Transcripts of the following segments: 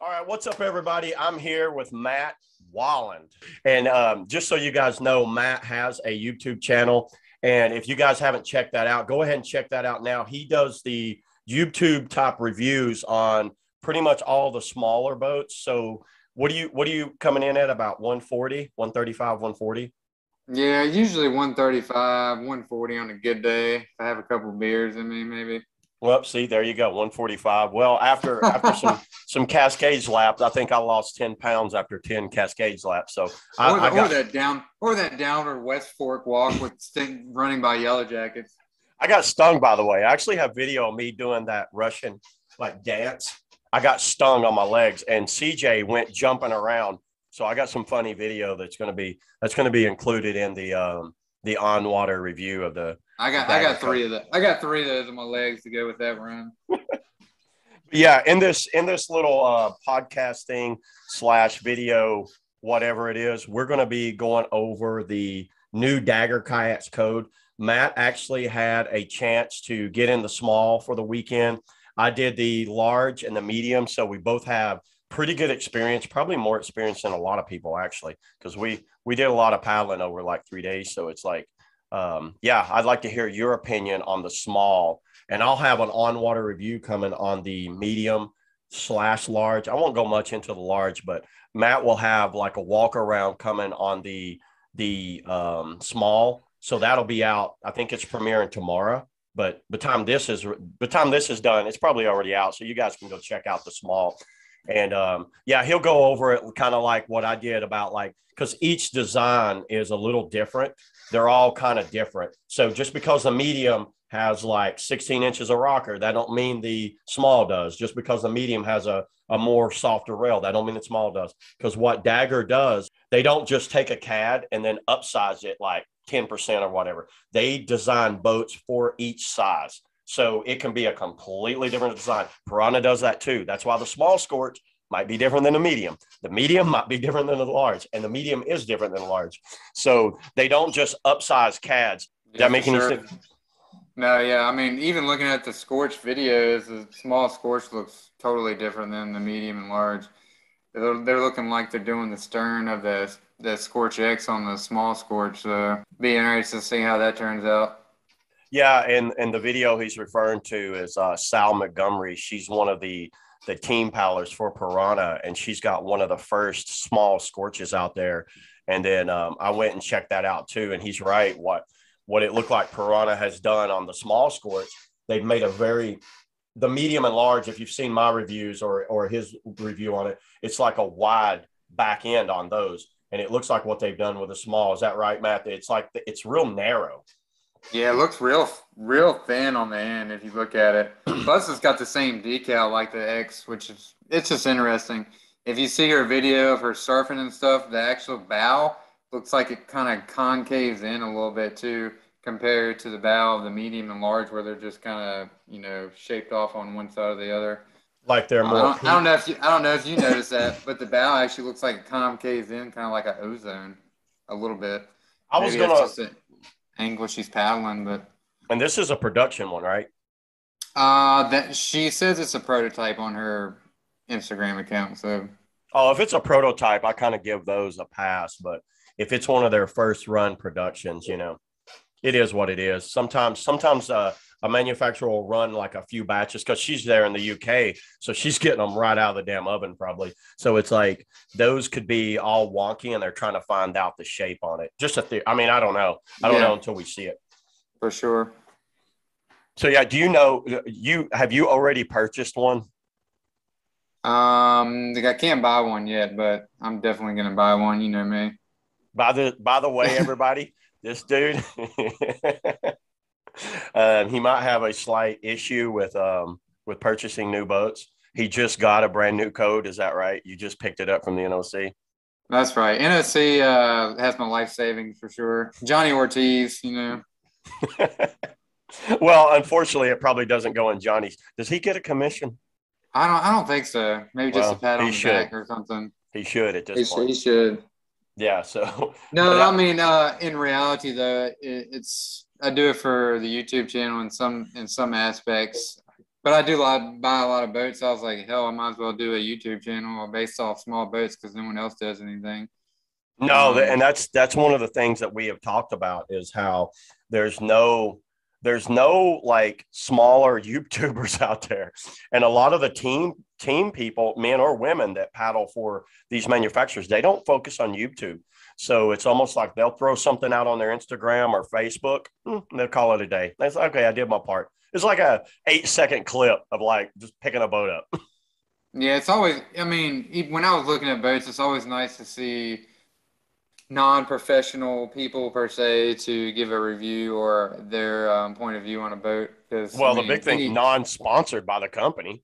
All right, what's up, everybody? I'm here with Matt Wallin. And just so you guys know, Matt has a YouTube channel. And if you guys haven't checked that out, go ahead and check that out now. He does the YouTube top reviews on pretty much all the smaller boats. So what are you coming in at, about 140, 135, 140? Yeah, usually 135, 140 on a good day. If I have a couple beers in me, maybe. Well, see, there you go, 145. Well, after some Cascades laps, I think I lost 10 pounds after 10 Cascades laps. So Or I got that downward West Fork walk with running by Yellow Jackets. I got stung, by the way. I actually have video of me doing that Russian like dance. I got stung on my legs, and CJ went jumping around. So I got some funny video that's going to be included in the on water review of the. I got three of that. I got three of those on my legs to go with that run. Yeah, in this little podcasting slash video, whatever it is, we're going to be going over the new Dagger Kayaks Code. Matt actually had a chance to get in the small for the weekend. I did the large and the medium, so we both have pretty good experience, probably more experience than a lot of people actually, because we did a lot of paddling over like 3 days. So it's like, yeah, I'd like to hear your opinion on the small, and I'll have an on water review coming on the medium slash large. I won't go much into the large, but Matt will have like a walk around coming on the small. So that'll be out. I think it's premiering tomorrow. But by the time this is done, it's probably already out. So you guys can go check out the small. And yeah, he'll go over it kind of like what I did about like, because each design is a little different. They're all kind of different. So just because the medium has like 16 inches of rocker, that don't mean the small does. Just because the medium has a more softer rail, that don't mean the small does. Because what Dagger does, they don't just take a CAD and then upsize it like 10% or whatever. They design boats for each size. So it can be a completely different design. Piranha does that too. That's why the small Scorch might be different than the medium. The medium might be different than the large, and the medium is different than the large. So they don't just upsize CADs. Does Yeah, that for make any sure. sense? No, yeah. I mean, even looking at the Scorch videos, the small Scorch looks totally different than the medium and large. They're looking like they're doing the stern of the Scorch X on the small Scorch. So be interested to see how that turns out. Yeah, and the video he's referring to is Sal Montgomery. She's one of the team paddlers for Piranha, and she's got one of the first small Scorches out there. And then I went and checked that out too. And he's right. What it looked like Piranha has done on the small Scorch, they've made the medium and large. If you've seen my reviews or his review on it, it's like a wide back end on those. And it looks like what they've done with the small. Is that right, Matt? It's like it's real narrow. Yeah, it looks real thin on the end if you look at it. Plus, it's got the same decal like the X, which is it's just interesting. If you see her video of her surfing and stuff, the actual bow looks like it kind of concaves in a little bit too, compared to the bow of the medium and large, where they're just kind of shaped off on one side or the other. Like they're I more don't I don't peak. know if you I don't know if you noticed that, but the bow actually looks like it concaves in, kind of like an ozone, a little bit. I was Maybe that's gonna, just the angle she's paddling, but. and this is a production one, right? That she says it's a prototype on her Instagram account. So Oh, if it's a prototype, I kind of give those a pass. But if it's one of their first run productions, it is what it is. Sometimes a manufacturer will run like a few batches because she's there in the UK, so she's getting them right out of the damn oven probably. So it's like those could be all wonky, and they're trying to find out the shape on it. Just a theory. I mean, I don't know. I don't know yeah, until we see it. for sure. So yeah, do you know you already purchased one? Like I can't buy one yet, but I'm definitely gonna buy one. You know me. By the way, everybody, this dude, he might have a slight issue with purchasing new boats. He just got a brand new code. Is that right? You just picked it up from the NOC. That's right. NOC has my life savings for sure. Johnny Ortiz, Well, unfortunately, it probably doesn't go in Johnny's. Does he get a commission? I don't think so. Maybe just a Well, pat he on the should. back or something. He should at this He point. should. Yeah. So, but No, I mean, in reality, though, it's I do it for the YouTube channel in some aspects. But I do buy a lot of boats. So I was like, hell, I might as well do a YouTube channel based off small boats because no one else does anything. No, and that's one of the things that we have talked about is how there's no there's no like smaller YouTubers out there, and a lot of the team people, men or women that paddle for these manufacturers, they don't focus on YouTube. So it's almost like they'll throw something out on their Instagram or Facebook, and they'll call it a day. That's okay. I did my part. It's like a 8-second clip of like just picking a boat up. Yeah, it's always, I mean, when I was looking at boats, it's always nice to see non-professional people per se to give a review or their point of view on a boat. Because I Well, the mean, big thing, non-sponsored by the company.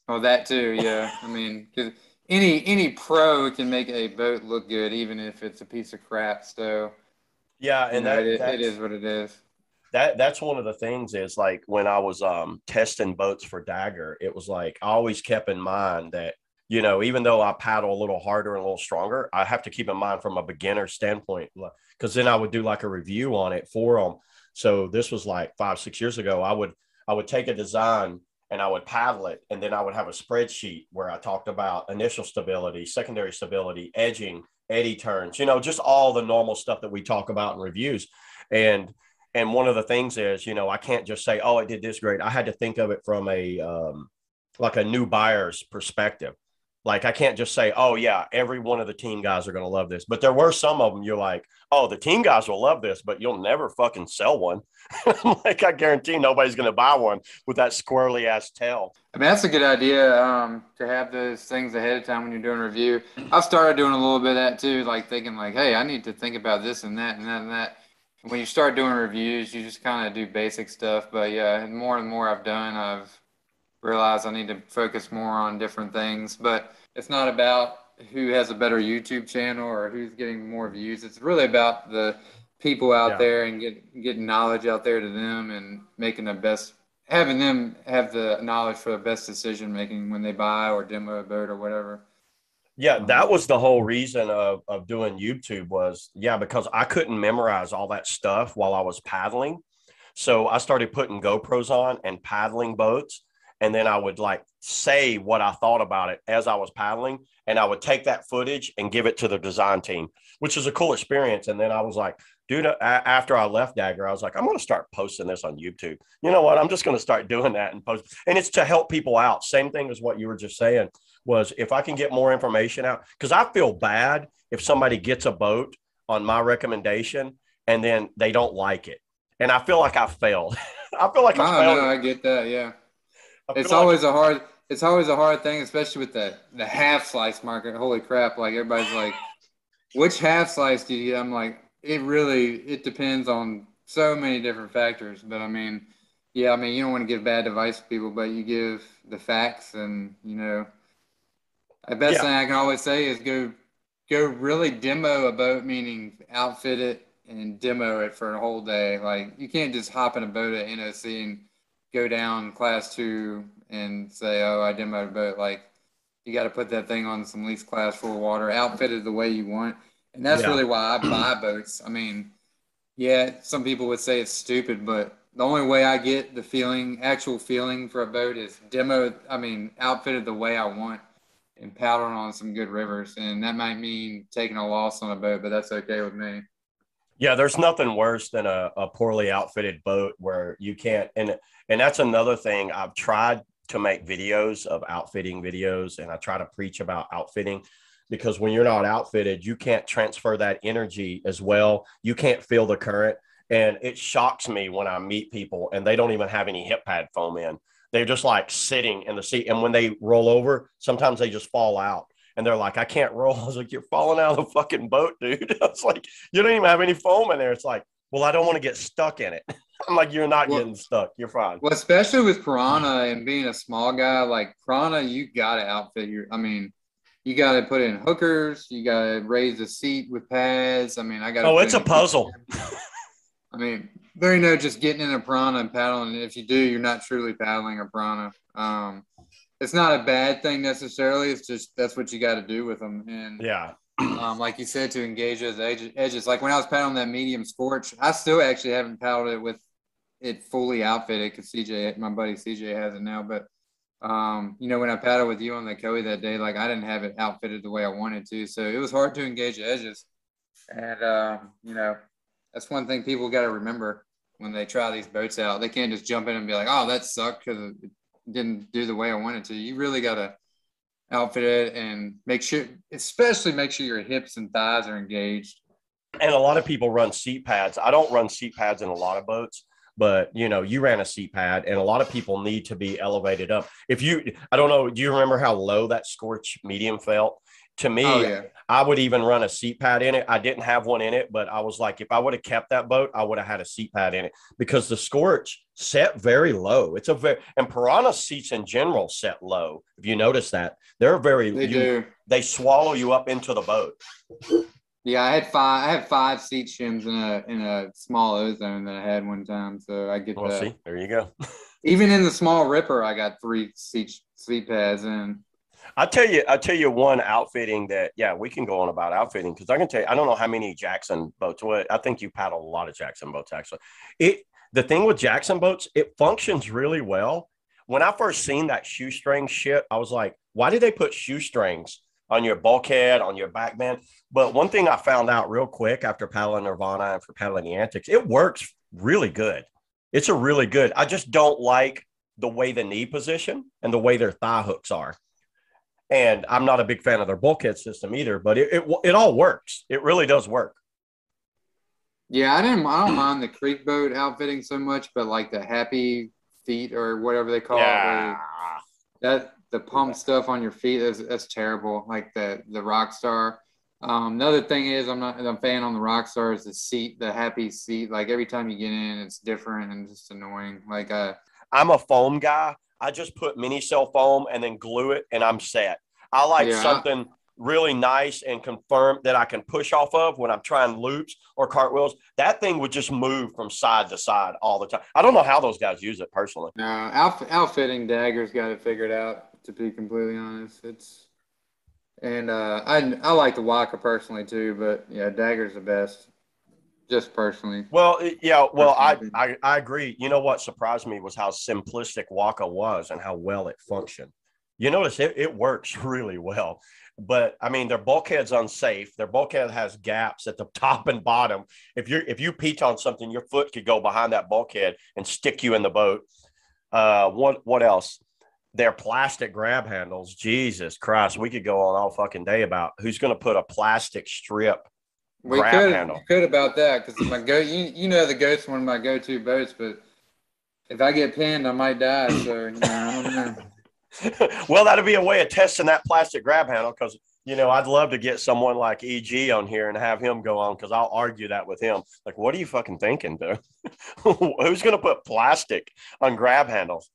well, that too, yeah. I mean, because any pro can make a boat look good, even if it's a piece of crap. So Yeah, you and know, it is that's what it is. that's one of the things is like when I was testing boats for Dagger, it was like I always kept in mind that, even though I paddle a little harder and a little stronger, I have to keep in mind from a beginner standpoint, because then I would do like a review on it for them. So this was like 5-6 years ago. I would take a design and I would paddle it, and then I would have a spreadsheet where I talked about initial stability, secondary stability, edging, eddy turns, just all the normal stuff that we talk about in reviews. And one of the things is, I can't just say, oh, it did this great. I had to think of it from like a new buyer's perspective. Like I can't just say, oh yeah, every one of the team guys are going to love this. But there were some of them you're like, oh, the team guys will love this, but you'll never fucking sell one. Like I guarantee nobody's going to buy one with that squirrely ass tail. I mean, that's a good idea to have those things ahead of time when you're doing a review. I've started doing a little bit of that too, like thinking like, hey, I need to think about this and that and that and that. When you start doing reviews, you just kind of do basic stuff. But yeah, and more I've done, I've realized I need to focus more on different things. But it's not about who has a better YouTube channel or who's getting more views. It's really about the people out Yeah. there and getting knowledge out there to them and making the best, having them have the knowledge for the best decision making when they buy or demo a boat or whatever. Yeah, that Um, was the whole reason of doing YouTube was, yeah, because I couldn't memorize all that stuff while I was paddling. So I started putting GoPros on and paddling boats. And then I would like say what I thought about it as I was paddling. And I would take that footage and give it to the design team, which is a cool experience. And then I was like, dude, after I left Dagger, I was like, I'm going to start posting this on YouTube. You know what? I'm just going to start doing that and post. And it's to help people out. Same thing as what you were just saying was if I can get more information out, because I feel bad if somebody gets a boat on my recommendation and then they don't like it. And I feel like I failed. I feel like a I don't know, failure. I get that. Yeah. I It's feel like always a hard it's always a hard thing, especially with the half slice market. Holy crap! Like everybody's like, which half slice do you get? I'm like, it depends on so many different factors. But I mean, yeah, I mean you don't want to give bad advice to people, but you give the facts, and the best yeah, thing I can always say is go really demo a boat, meaning outfit it and demo it for a whole day. Like you can't just hop in a boat at NOC and go down class 2 and say, oh, I demoed a boat. Like you got to put that thing on some least class full of water, outfit it the way you want. And that's yeah. really why I buy boats. I mean, yeah, some people would say it's stupid, but the only way I get the actual feeling for a boat is outfitted the way I want and paddling on some good rivers. And that might mean taking a loss on a boat, but that's okay with me. Yeah, there's nothing worse than a poorly outfitted boat where you can't and that's another thing. I've tried to make videos of outfitting videos and I try to preach about outfitting because when you're not outfitted, you can't transfer that energy as well. You can't feel the current. And it shocks me when I meet people and they don't even have any hip pad foam in. They're just like sitting in the seat. And when they roll over, sometimes they just fall out. And they're like, I can't roll. I was like, you're falling out of the fucking boat, dude. I was like, you don't even have any foam in there. It's like, well, I don't want to get stuck in it. I'm like, you're not Well, getting stuck. You're fine. well, especially with Piranha and being a small guy, like Piranha, you got to outfit you got to put in hookers, you got to raise the seat with pads. I mean, I got to Oh, put it's in a a key. puzzle. I mean, there ain't no just getting in a Piranha and paddling. And if you do, you're not truly paddling a Piranha. It's not a bad thing necessarily. It's just that's what you got to do with them. And Yeah. like you said, to engage those edges. Like when I was paddling that medium Scorch, I still actually haven't paddled it with it fully outfitted because my buddy CJ has it now. But when I paddled with you on the Koei that day, like I didn't have it outfitted the way I wanted to, so it was hard to engage edges. And that's one thing people got to remember when they try these boats out. They can't just jump in and be like, "Oh, that sucked because it didn't do the way I wanted to." You really got to outfit it and especially make sure your hips and thighs are engaged. And a lot of people run seat pads. I don't run seat pads in a lot of boats, but you ran a seat pad, and a lot of people need to be elevated up. I don't know, do you remember how low that Scorch medium felt? To me, Oh, yeah. I would even run a seat pad in it. I didn't have one in it, but I was like, if I would have kept that boat, I would have had a seat pad in it because the Scorch set very low. And Piranha seats in general set low. If you notice that, they swallow you up into the boat. Yeah, I had 5 seat shims in a small ozone that I had one time, so I get that. See, there you go. Even in the small Ripper, I got 3 seat pads in. I'll tell you one outfitting that, we can go on about outfitting because I can tell you, I don't know how many Jackson boats. I think you paddle a lot of Jackson boats, actually. The thing with Jackson boats, it functions really well. When I first seen that shoestring shit, I was like, why did they put shoestrings on your bulkhead, on your backbend? But one thing I found out real quick after paddling Nirvana and for paddling the Antics, it works really good. It's a really good. I just don't like the way the knee position and the way their thigh hooks are. And I'm not a big fan of their bulkhead system either, but it all works. It really does work. Yeah, I don't mind the creek boat outfitting so much, but like the Happy Feet or whatever they call it, the pump stuff on your feet, that's terrible. Like the Rockstar. Another thing is I'm a fan on the Rockstar is the seat, the Happy seat. Like every time you get in, it's different and just annoying. Like I'm a foam guy. I just put mini cell foam and then glue it, and I'm set. I like something really nice and confirmed that I can push off of when I'm trying loops or cartwheels. That thing would just move from side to side all the time. I don't know how those guys use it personally. No, outfitting Dagger's got it figured out, to be completely honest. I like the Waka personally too, but yeah, Dagger's the best. Just personally. Well, yeah. Well, I agree. You know what surprised me was how simplistic Waka was and how well it functioned. You notice it works really well. But I mean, their bulkhead's unsafe. Their bulkhead has gaps at the top and bottom. If you peach on something, your foot could go behind that bulkhead and stick you in the boat. What else? Their plastic grab handles. Jesus Christ, we could go on all fucking day about who's going to put a plastic strip. We could about that because the Ghost one of my go-to boats, but if I get pinned, I might die. So I don't know. Well, that'd be a way of testing that plastic grab handle because I'd love to get someone like EG on here and have him go on because I'll argue that with him. Like, what are you fucking thinking, dude? Who's gonna put plastic on grab handles?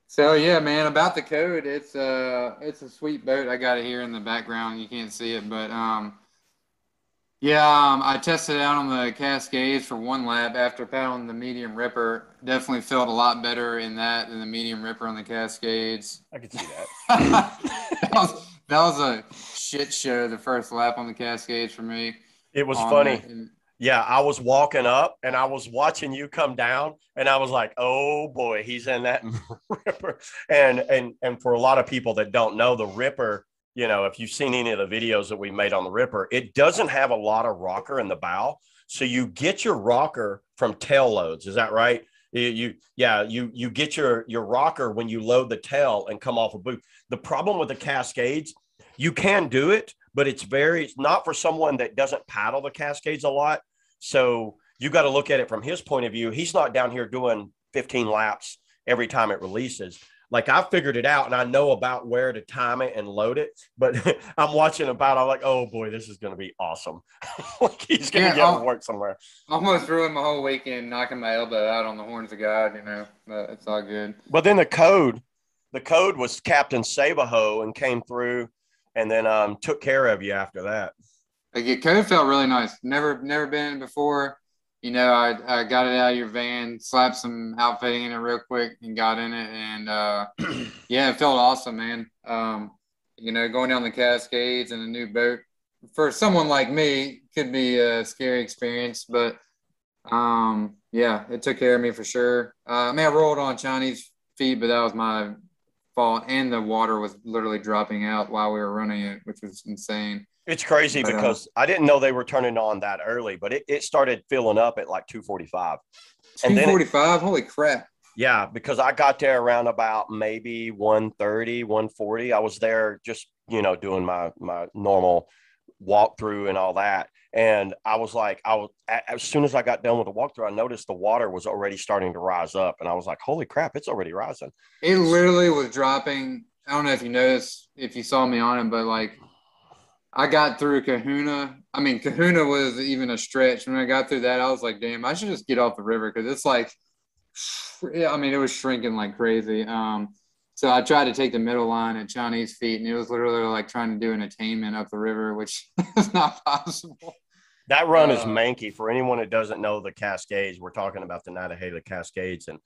So yeah, man, about the code, it's a sweet boat. I got it here in the background. You can't see it, but I tested it out on the Cascades for 1 lap after paddling the medium Ripper. Definitely felt a lot better in that than the medium Ripper on the Cascades. I could see that. that was a shit show the first lap on the Cascades for me. It was funny. Yeah, I was walking up and I was watching you come down and I was like, oh boy, he's in that Ripper. And for a lot of people that don't know, the Ripper, if you've seen any of the videos that we made on the Ripper, it doesn't have a lot of rocker in the bow. So you get your rocker from tail loads. Is that right? You get your rocker when you load the tail and come off a boot. The problem with the Cascades, you can do it, but it's not for someone that doesn't paddle the Cascades a lot. So you got to look at it from his point of view. He's not down here doing 15 laps every time it releases. Like I figured it out and I know about where to time it and load it, but I'm watching about, I'm like, oh boy, this is going to be awesome. Like he's going to get to work somewhere. Almost ruined my whole weekend knocking my elbow out on the horns of God, but it's all good. But then the code was Captain Sabaho and came through and then took care of you after that. The code felt really nice. Never been in before. I got it out of your van, slapped some outfitting in it real quick and got in it. And, it felt awesome, man. Going down the Cascades in a new boat for someone like me could be a scary experience. But Yeah, it took care of me for sure. I mean, I rolled on Chinese feet, but that was my fault. And the water was literally dropping out while we were running it, which was insane. It's crazy But because I didn't know they were turning on that early, but it started filling up at like 2:45. And then 2:45, holy crap. yeah, because I got there around about maybe 1:30, 1:40. I was there just, doing my normal walkthrough and all that. And I was like, as soon as I got done with the walkthrough, I noticed the water was already starting to rise up. And I was like, holy crap, it's already rising. It literally was dropping. I don't know if you noticed, if you saw me on it, but like I got through Kahuna. I mean, Kahuna was even a stretch. When I got through that, I was like, damn, I should just get off the river because it's like, yeah, I mean, it was shrinking like crazy. So I tried to take the middle line at Chinese feet, and it was literally like trying to do an attainment up the river, which is not possible. That run is Uh, manky. For anyone that doesn't know the Cascades, we're talking about the Nantahala Cascades. And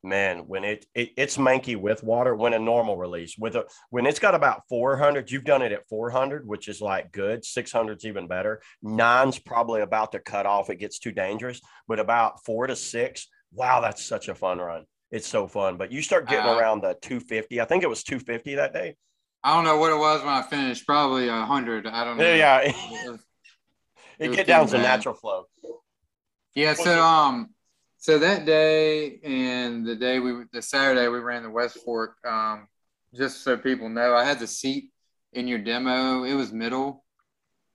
man, when it's manky with water, when a normal release, when it's got about 400, you've done it at 400, which is like good. 600's even better. Nine's probably about to cut off. It gets too dangerous, but about 4 to 6, wow, that's such a fun run. It's so fun. But you start getting uh, around the 250. I think it was 250 that day. I don't know what it was when I finished. Probably 100. I don't know. Yeah, It it was get down getting to bad. natural flow. Yeah. Was it? So that day and the Saturday we ran the West Fork. Just so people know, I had the seat in your demo. It was middle.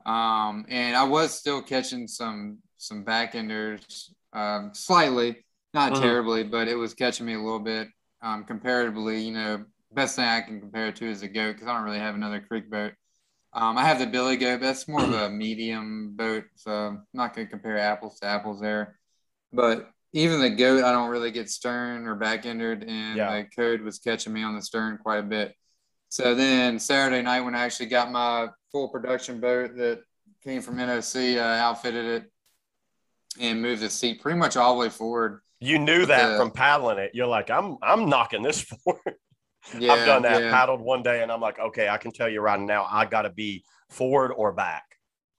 And I was still catching some backenders, slightly, not Mhm. terribly, but it was catching me a little bit. Comparatively, best thing I can compare it to is a goat because I don't really have another creek boat. I have the Billy Goat. That's more of a medium boat, so I'm not going to compare apples to apples there. But even the goat, I don't really get stern or backendered, and Yeah. the code was catching me on the stern quite a bit. So then Saturday night, when I actually got my full production boat that came from NOC, outfitted it and moved the seat pretty much all the way forward. You knew But that from paddling it. You're like, I'm knocking this forward. I've done yeah, that. yeah. Paddled one day, and I'm like, okay, I can tell you right now, I got to be forward or back.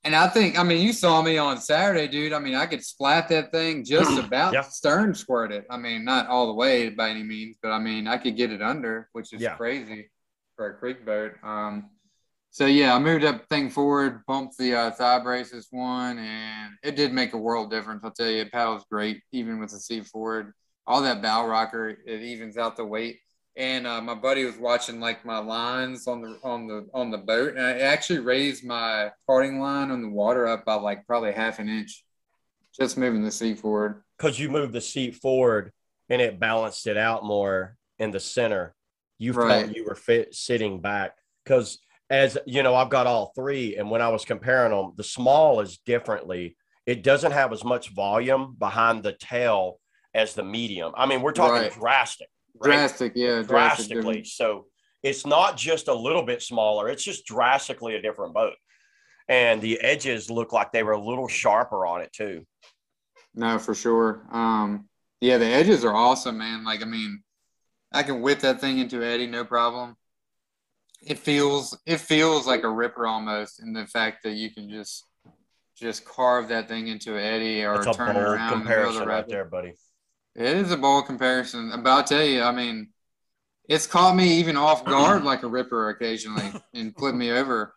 And I think, I mean, you saw me on Saturday, dude. I mean, I could splat that thing just about Yeah, stern squirt it. I mean, not all the way by any means, but I mean, I could get it under, which is yeah. crazy for a creek boat. So yeah, I moved that thing forward, bumped the thigh braces one, and it did make a world difference. I'll tell you, it paddles great, even with the seat forward. All that bow rocker, it evens out the weight. And my buddy was watching like my lines on the boat, and I actually raised my parting line on the water up by like probably half an inch, just moving the seat forward. Because you moved the seat forward and it balanced it out more in the center. You felt Right, you were sitting back because, as you know, I've got all three, and when I was comparing them, the small is differently. It doesn't have as much volume behind the tail as the medium. I mean, we're talking right, drastic, right? drastic, yeah, drastic Drastically. difference. So it's not just a little bit smaller, it's just drastically a different boat. And the edges look like they were a little sharper on it too. No, for sure. Yeah, the edges are awesome, man. Like, I mean, I can whip that thing into Eddie, no problem. It feels like a ripper almost in the fact that you can just carve that thing into an eddy That's or a turn it bold around in the middle of the comparison right rapid. there, buddy. It is a bold comparison, but I'll tell you, I mean, it's caught me even off guard like a ripper occasionally and flipped me over.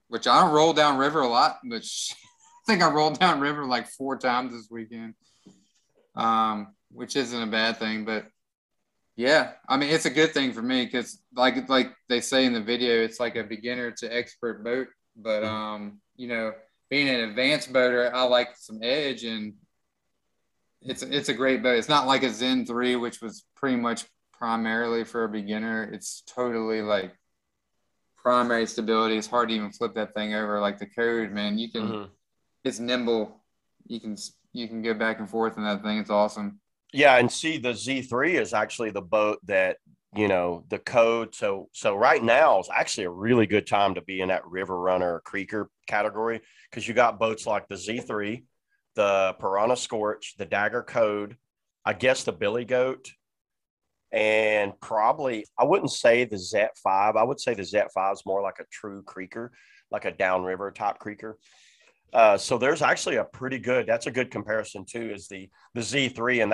Which I don't roll down river a lot, but I think I rolled down river like 4 times this weekend. Which isn't a bad thing, but yeah, I mean it's a good thing for me because like they say in the video, it's like a beginner to expert boat. But being an advanced boater, I like some edge, and it's a great boat. It's not like a Zen 3, which was pretty much primarily for a beginner. It's totally like primary stability. It's hard to even flip that thing over. Like the code, man, Mm-hmm. it's nimble. You can you can go back and forth in that thing. It's awesome. Yeah, and see, the Z3 is actually the boat that the code. So right now is actually a really good time to be in that river runner or creeker category because you got boats like the Z3, the Piranha Scorch, the Dagger Code, I guess the Billy Goat, and probably I wouldn't say the Z5. I would say the Z5 is more like a true creeker, like a downriver type creeker. So there's actually that's a good comparison too, is the Z3. And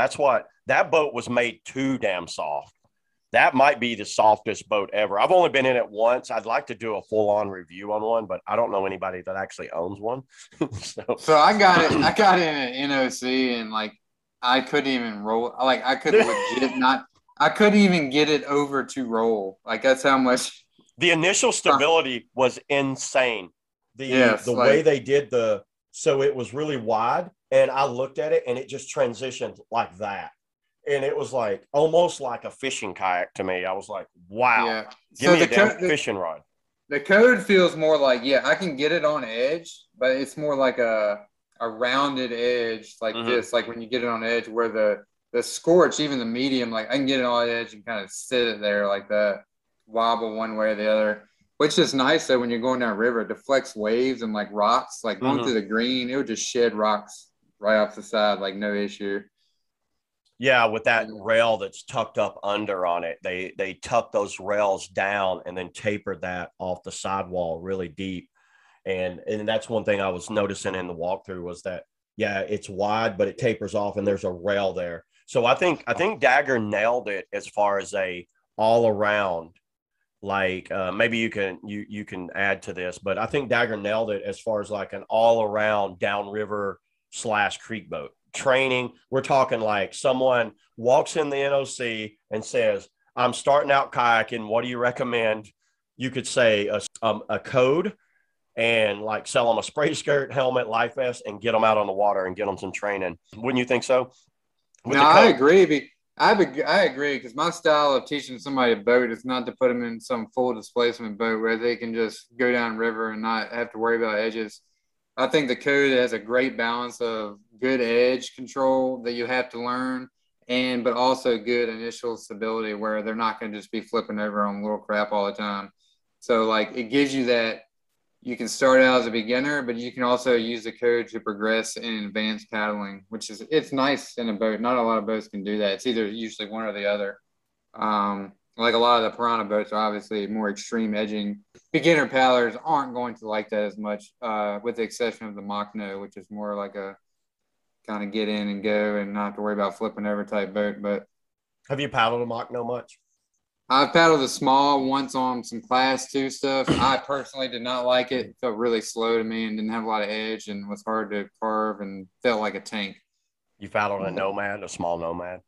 that boat was made too damn soft. That might be the softest boat ever. I've only been in it once. I'd like to do a full on review on one, but I don't know anybody that actually owns one. So I got it. I got it in an NOC, and like I couldn't even roll. Like I could legit not. I couldn't even get it over to roll. Like that's how much. The initial stability was insane. The way they did so it was really wide, and I looked at it and it just transitioned like that. And it was like almost like a fishing kayak to me. I was like, wow, yeah. Give me a damn fishing rod. The code feels more like, I can get it on edge, but it's more like a rounded edge like this, like when you get it on edge, where the Scorch, even the medium, like I can get it on edge and kind of sit it there like that, wobble one way or the other, which is nice though when you're going down river. It deflects waves and like rocks, like going through the green, it would just shed rocks right off the side, like no issue. Yeah, with that rail that's tucked up under on it, they tuck those rails down and then tapered that off the sidewall really deep. And that's one thing I was noticing in the walkthrough was that, it's wide, but it tapers off and there's a rail there. So I think Dagger nailed it as far as a all around, like maybe you can add to this, but I think Dagger nailed it as far as like an all around downriver / creek boat. Training, we're talking like someone walks in the NOC and says, I'm starting out kayaking, what do you recommend? You could say a code and like sell them a spray skirt, helmet, life vest, and get them out on the water and get them some training. Wouldn't you think so? I agree. I agree, because my style of teaching somebody a boat is not to put them in some full displacement boat where they can just go down river and not have to worry about edges. I think the code has a great balance of good edge control that you have to learn, but also good initial stability where they're not going to just be flipping over on little crap all the time. So like it gives you that you can start out as a beginner, but you can also use the code to progress in advanced paddling, it's nice in a boat. Not a lot of boats can do that. It's either usually one or the other. Like a lot of the piranha boats are obviously more extreme edging. Beginner paddlers aren't going to like that as much, with the exception of the Machno, which is more like a kind of get in and go and not have to worry about flipping over type boat. But have you paddled a Machno much? I've paddled a small once on some class 2 stuff. I personally did not like it. It felt really slow to me and didn't have a lot of edge and was hard to carve and felt like a tank. You paddled a Nomad, a small Nomad?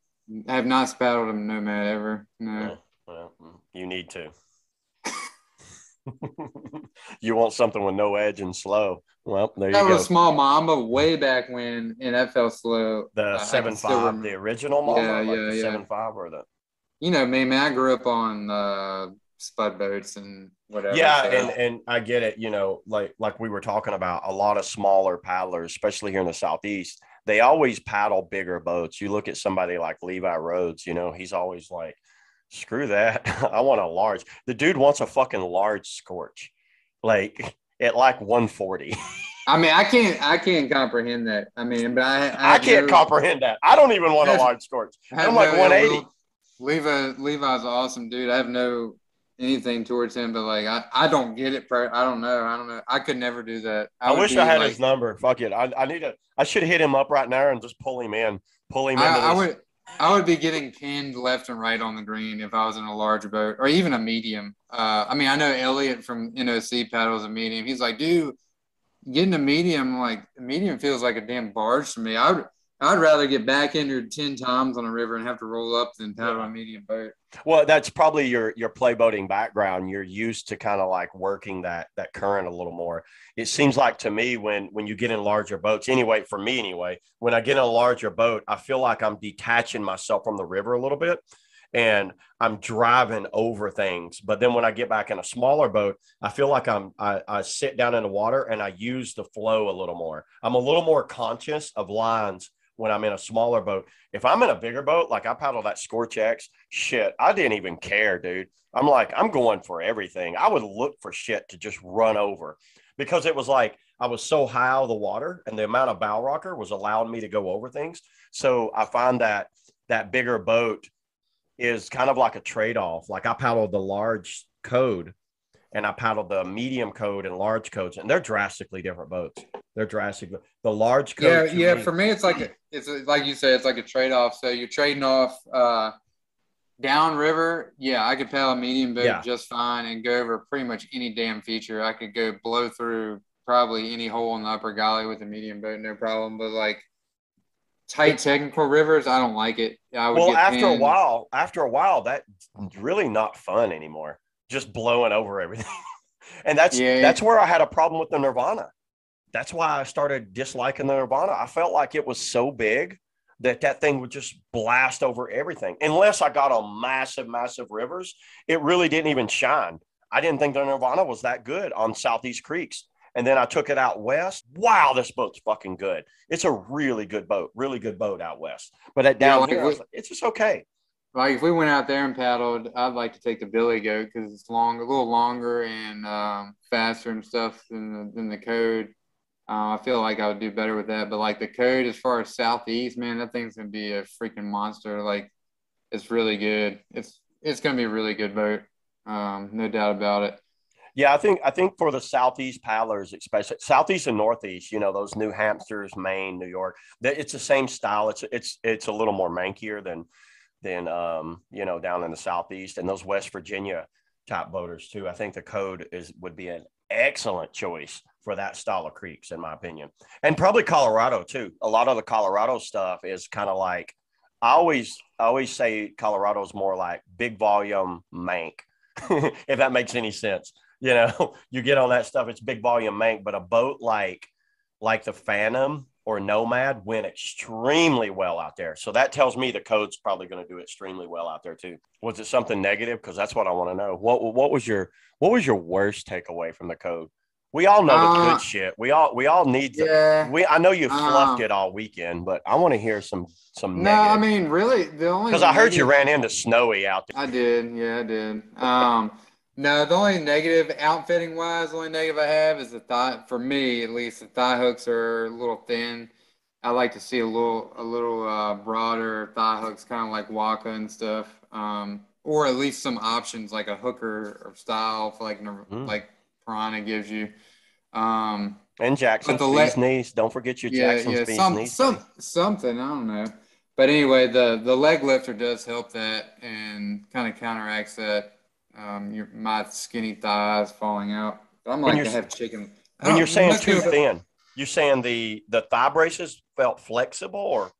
I have not paddled a Nomad ever. No. Well, you need to. You want something with no edge and slow. Well, there you go. That was a small Mamba way back when, and that felt slow. The 7.5, the original Mamba, the 7.5 or the. You know me, man. I grew up on spud boats and whatever. Yeah, so. and I get it. You know, like we were talking about, a lot of smaller paddlers, especially here in the Southeast, they always paddle bigger boats. You look at somebody like Levi Rhodes. You know, he's always like, screw that. I want a large. The dude wants a fucking large Scorch, like at like 140. I mean, I can't comprehend that. I mean, but I can't comprehend that. I don't even want a large Scorch. I'm like 180. Levi's an awesome dude. I have no anything towards him, but like I don't get it. I don't know. I could never do that. I wish I had his number. Fuck it. I should hit him up right now and just pull him in. I would be getting pinned left and right on the green if I was in a large boat or even a medium. I mean, I know Elliot from NOC paddles a medium. He's like, dude, getting a medium, like a medium feels like a damn barge to me. I'd rather get back entered 10 times on a river and have to roll up than paddle a medium boat. Well, that's probably your play boating background. You're used to kind of like working that current a little more. It seems like to me when you get in larger boats, anyway, for me anyway, when I get in a larger boat, I feel like I'm detaching myself from the river a little bit and I'm driving over things. But then when I get back in a smaller boat, I feel like I sit down in the water and I use the flow a little more. I'm a little more conscious of lines when I'm in a smaller boat. If I'm in a bigger boat, like I paddle that Scorch X, shit, I didn't even care, dude. I'm like, I'm going for everything. I would look for shit to just run over because it was like I was so high out of the water and the amount of bow rocker was allowing me to go over things. So I find that bigger boat is kind of like a trade-off. Like I paddled the large code and I paddled the medium code and large codes, and they're drastically different boats. They're drastically. The large Yeah, code to yeah. me, For me, like you said, it's like a trade off. So you're trading off downriver. Yeah, I could paddle a medium boat yeah. just fine and go over pretty much any damn feature. I could go blow through probably any hole in the upper galley with a medium boat, no problem. But like tight technical rivers, I don't like it. I would Well, get pinned. after a while, that's really not fun anymore. Just blowing over everything. And that's Yeah, where I had a problem with the Nirvana. That's why I started disliking the Nirvana. I felt like it was so big that thing would just blast over everything. Unless I got on massive, massive rivers, it really didn't even shine. I didn't think the Nirvana was that good on Southeast Creeks. And then I took it out west. Wow, this boat's fucking good. It's a really good boat out west. But yeah. down here, I was like, it's just okay. Like if we went out there and paddled, I'd like to take the Billy Goat because it's a little longer and faster and stuff than the Code. I feel like I would do better with that. But like the Code, as far as Southeast, man, that thing's gonna be a freaking monster. Like it's really good. It's gonna be a really good boat. No doubt about it. Yeah, I think for the Southeast paddlers, especially Southeast and Northeast, those New Hampshires, Maine, New York, that it's the same style. It's a little more mankier than down in the Southeast, and those West Virginia top boaters too. I think the Code would be an excellent choice for that style of creeks, in my opinion, and probably Colorado too. A lot of the Colorado stuff is kind of like I always say Colorado is more like big volume mank, if that makes any sense. You get on that stuff, it's big volume mank, but a boat like the Phantom or Nomad went extremely well out there. So that tells me the Code's probably going to do extremely well out there too. Was it something negative? Because that's what I want to know. What was your worst takeaway from the Code? We all know the good shit. We all need to. Yeah. I know you fluffed it all weekend, but I want to hear some No, I negative. mean, really, the only Because I heard you negative ran into Snowy out there. I did, yeah, I did. No, the only negative outfitting wise, the only negative I have is the thigh. For me, at least, the thigh hooks are a little thin. I like to see a little broader thigh hooks, kind of like Waka and stuff. Or at least some options like a hooker or style for Mm. like Piranha gives you. Um, And but Jackson's the bee's leg, knees. Don't forget your yeah, Jackson's yeah, bee's knees, buddy. something, I don't know. But anyway, the leg lifter does help that and kind of counteracts that. My skinny thighs falling out. I'm When like you're to have chicken. I when you're don't. It saying must be too thin, you're saying the thigh braces felt flexible, or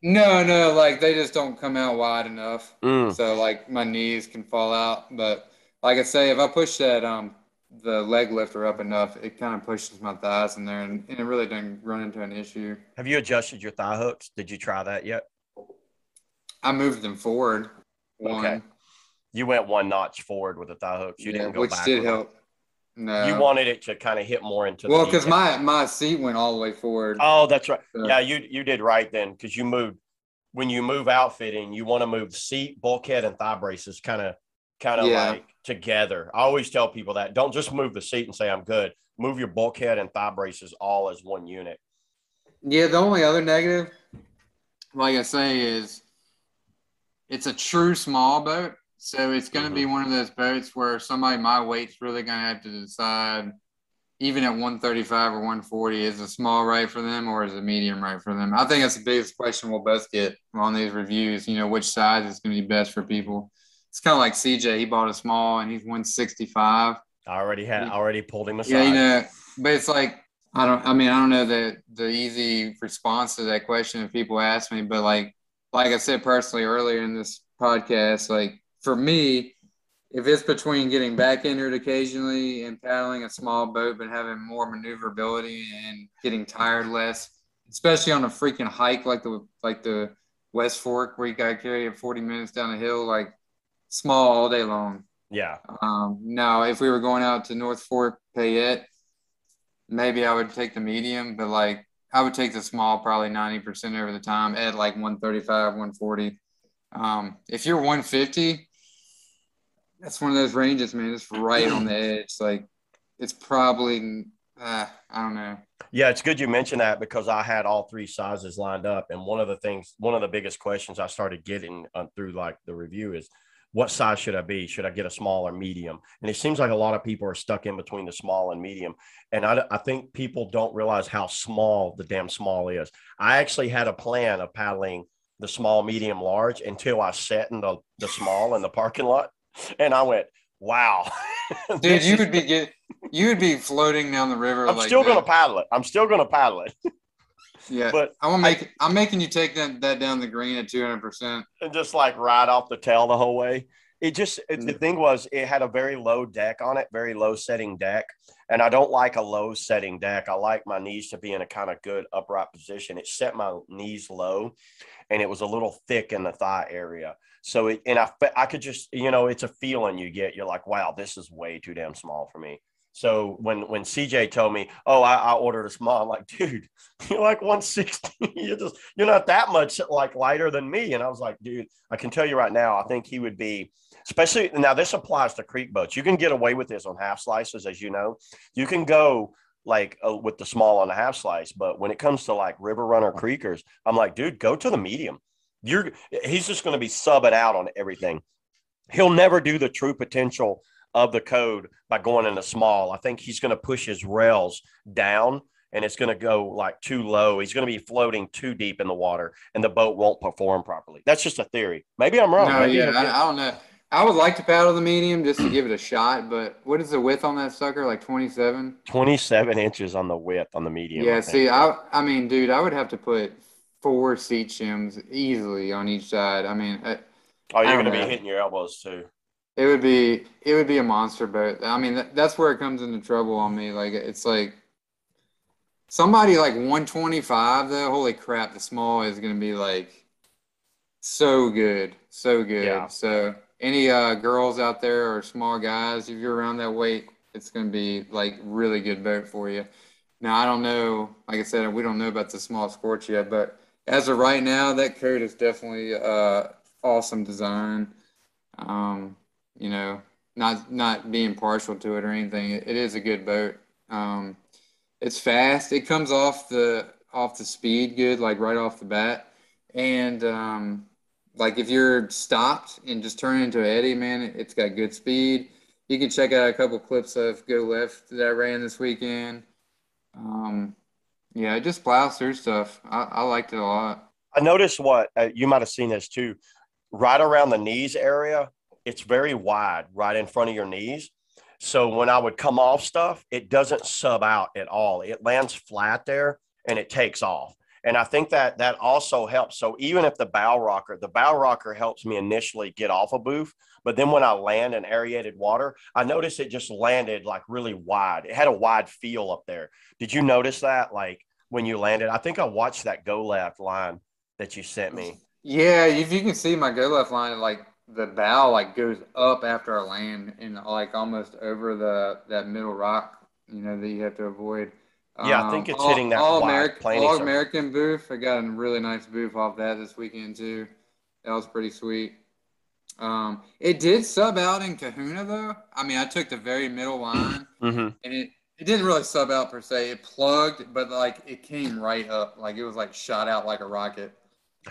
no, like they just don't come out wide enough. mm. So like my knees can fall out. But like I say, if I push that the leg lifter up enough, it kind of pushes my thighs in there, and it really doesn't run into an issue. Have you adjusted your thigh hooks? Did you try that yet? I moved them forward Okay. one. You went one notch forward with the thigh hooks. You Yeah, didn't go which did backward on. help. You No. wanted it to kind of hit more into the Well, because kneecap. my seat went all the way forward. Oh, that's right. So, Yeah, you did right then, because you moved when you move outfitting, you want to move seat, bulkhead, and thigh braces kind of yeah. like together. I always tell people that. Don't just move the seat and say I'm good. Move your bulkhead and thigh braces all as one unit. Yeah, the only other negative, like I say, is it's a true small boat. So it's going to be Mm-hmm. one of those boats where somebody my weight's really going to have to decide, even at 135 or 140, is a small right for them or is a medium right for them? I think that's the biggest question we'll both get on these reviews, which size is going to be best for people. It's kind of like CJ. He bought a small and he's 165. I already pulled him Yeah, aside. but it's like, I don't know the easy response to that question if people ask me, but like I said personally earlier in this podcast, like for me, if it's between getting back-entered occasionally and paddling a small boat but having more maneuverability and getting tired less, especially on a freaking hike like the West Fork where you got to carry it 40 minutes down a hill, like small all day long. Yeah. Now, if we were going out to North Fork, Payette, maybe I would take the medium, but like I would take the small probably 90% over the time at like 135, 140. If you're 150, that's one of those ranges, man. It's right on the edge. Like it's probably, I don't know. Yeah, it's good you mentioned that because I had all three sizes lined up. And one of the biggest questions I started getting through like the review is what size should I be? Should I get a small or medium? And it seems like a lot of people are stuck in between the small and medium. And I think people don't realize how small the damn small is. I actually had a plan of paddling the small, medium, large until I sat in the small in the parking lot. And I went, wow. Dude, you would be floating down the river. I'm still going to paddle it. I'm still going to paddle it. Yeah, but I'm making you take that down the green at 200%. And just like ride off the tail the whole way. The thing was, it had a very low deck on it, very low setting deck. And I don't like a low setting deck. I like my knees to be in a kind of good upright position. It set my knees low, and it was a little thick in the thigh area. So I could just, it's a feeling you get. You're like, wow, this is way too damn small for me. So when CJ told me, oh, I ordered a small, I'm like, dude, you're like 160. You're not that much like lighter than me. And I was like, dude, I can tell you right now, I think he would be, especially now this applies to creek boats. You can get away with this on half slices, as you know. You can go like with the small on the half slice, but when it comes to like river runner creekers, I'm like, dude, go to the medium. He's just going to be subbing out on everything. He'll never do the true potential of the code by going into small. I think he's going to push his rails down, and it's going to go like too low. He's going to be floating too deep in the water, and the boat won't perform properly. That's just a theory. Maybe I'm wrong. No, I don't know. I would like to paddle the medium just to give it a shot, but what is the width on that sucker? Like 27? 27 inches on the width on the medium. Yeah, see, I mean, dude, I would have to put 4 seat shims easily on each side. I mean, you're going to be hitting your elbows too. It would be a monster boat. I mean, that's where it comes into trouble on me. Like, it's like somebody like 125 though. Holy crap, the small is going to be like so good, so good. Yeah. So any girls out there or small guys, if you're around that weight, it's going to be like really good boat for you. Now, I don't know. Like I said, we don't know about the small Scorch yet, but as of right now, that code is definitely awesome design. Not being partial to it or anything. It is a good boat. It's fast. It comes off the speed good, like right off the bat. And like if you're stopped and just turn into an eddy, man, it's got good speed. You can check out a couple clips of Go Left that I ran this weekend. It just plows through stuff. I liked it a lot. I noticed you might have seen this too. Right around the knees area, it's very wide right in front of your knees. So when I would come off stuff, it doesn't sub out at all. It lands flat there and it takes off. And I think that also helps. So even if the bow rocker helps me initially get off a booth, but then when I land in aerated water, I noticed it just landed like really wide. It had a wide feel up there. Did you notice that? Like when you landed, I think I watched that Go Left line that you sent me. Yeah, if you can see my Go Left line, like the bow like goes up after I land and like almost over that middle rock, that you have to avoid. Yeah, I think it's hitting that wide planing All American booth. I got a really nice booth off that this weekend too. That was pretty sweet. It did sub out in Kahuna though. I mean, I took the very middle line, and it didn't really sub out per se. It plugged, but like it came right up, like it was like shot out like a rocket.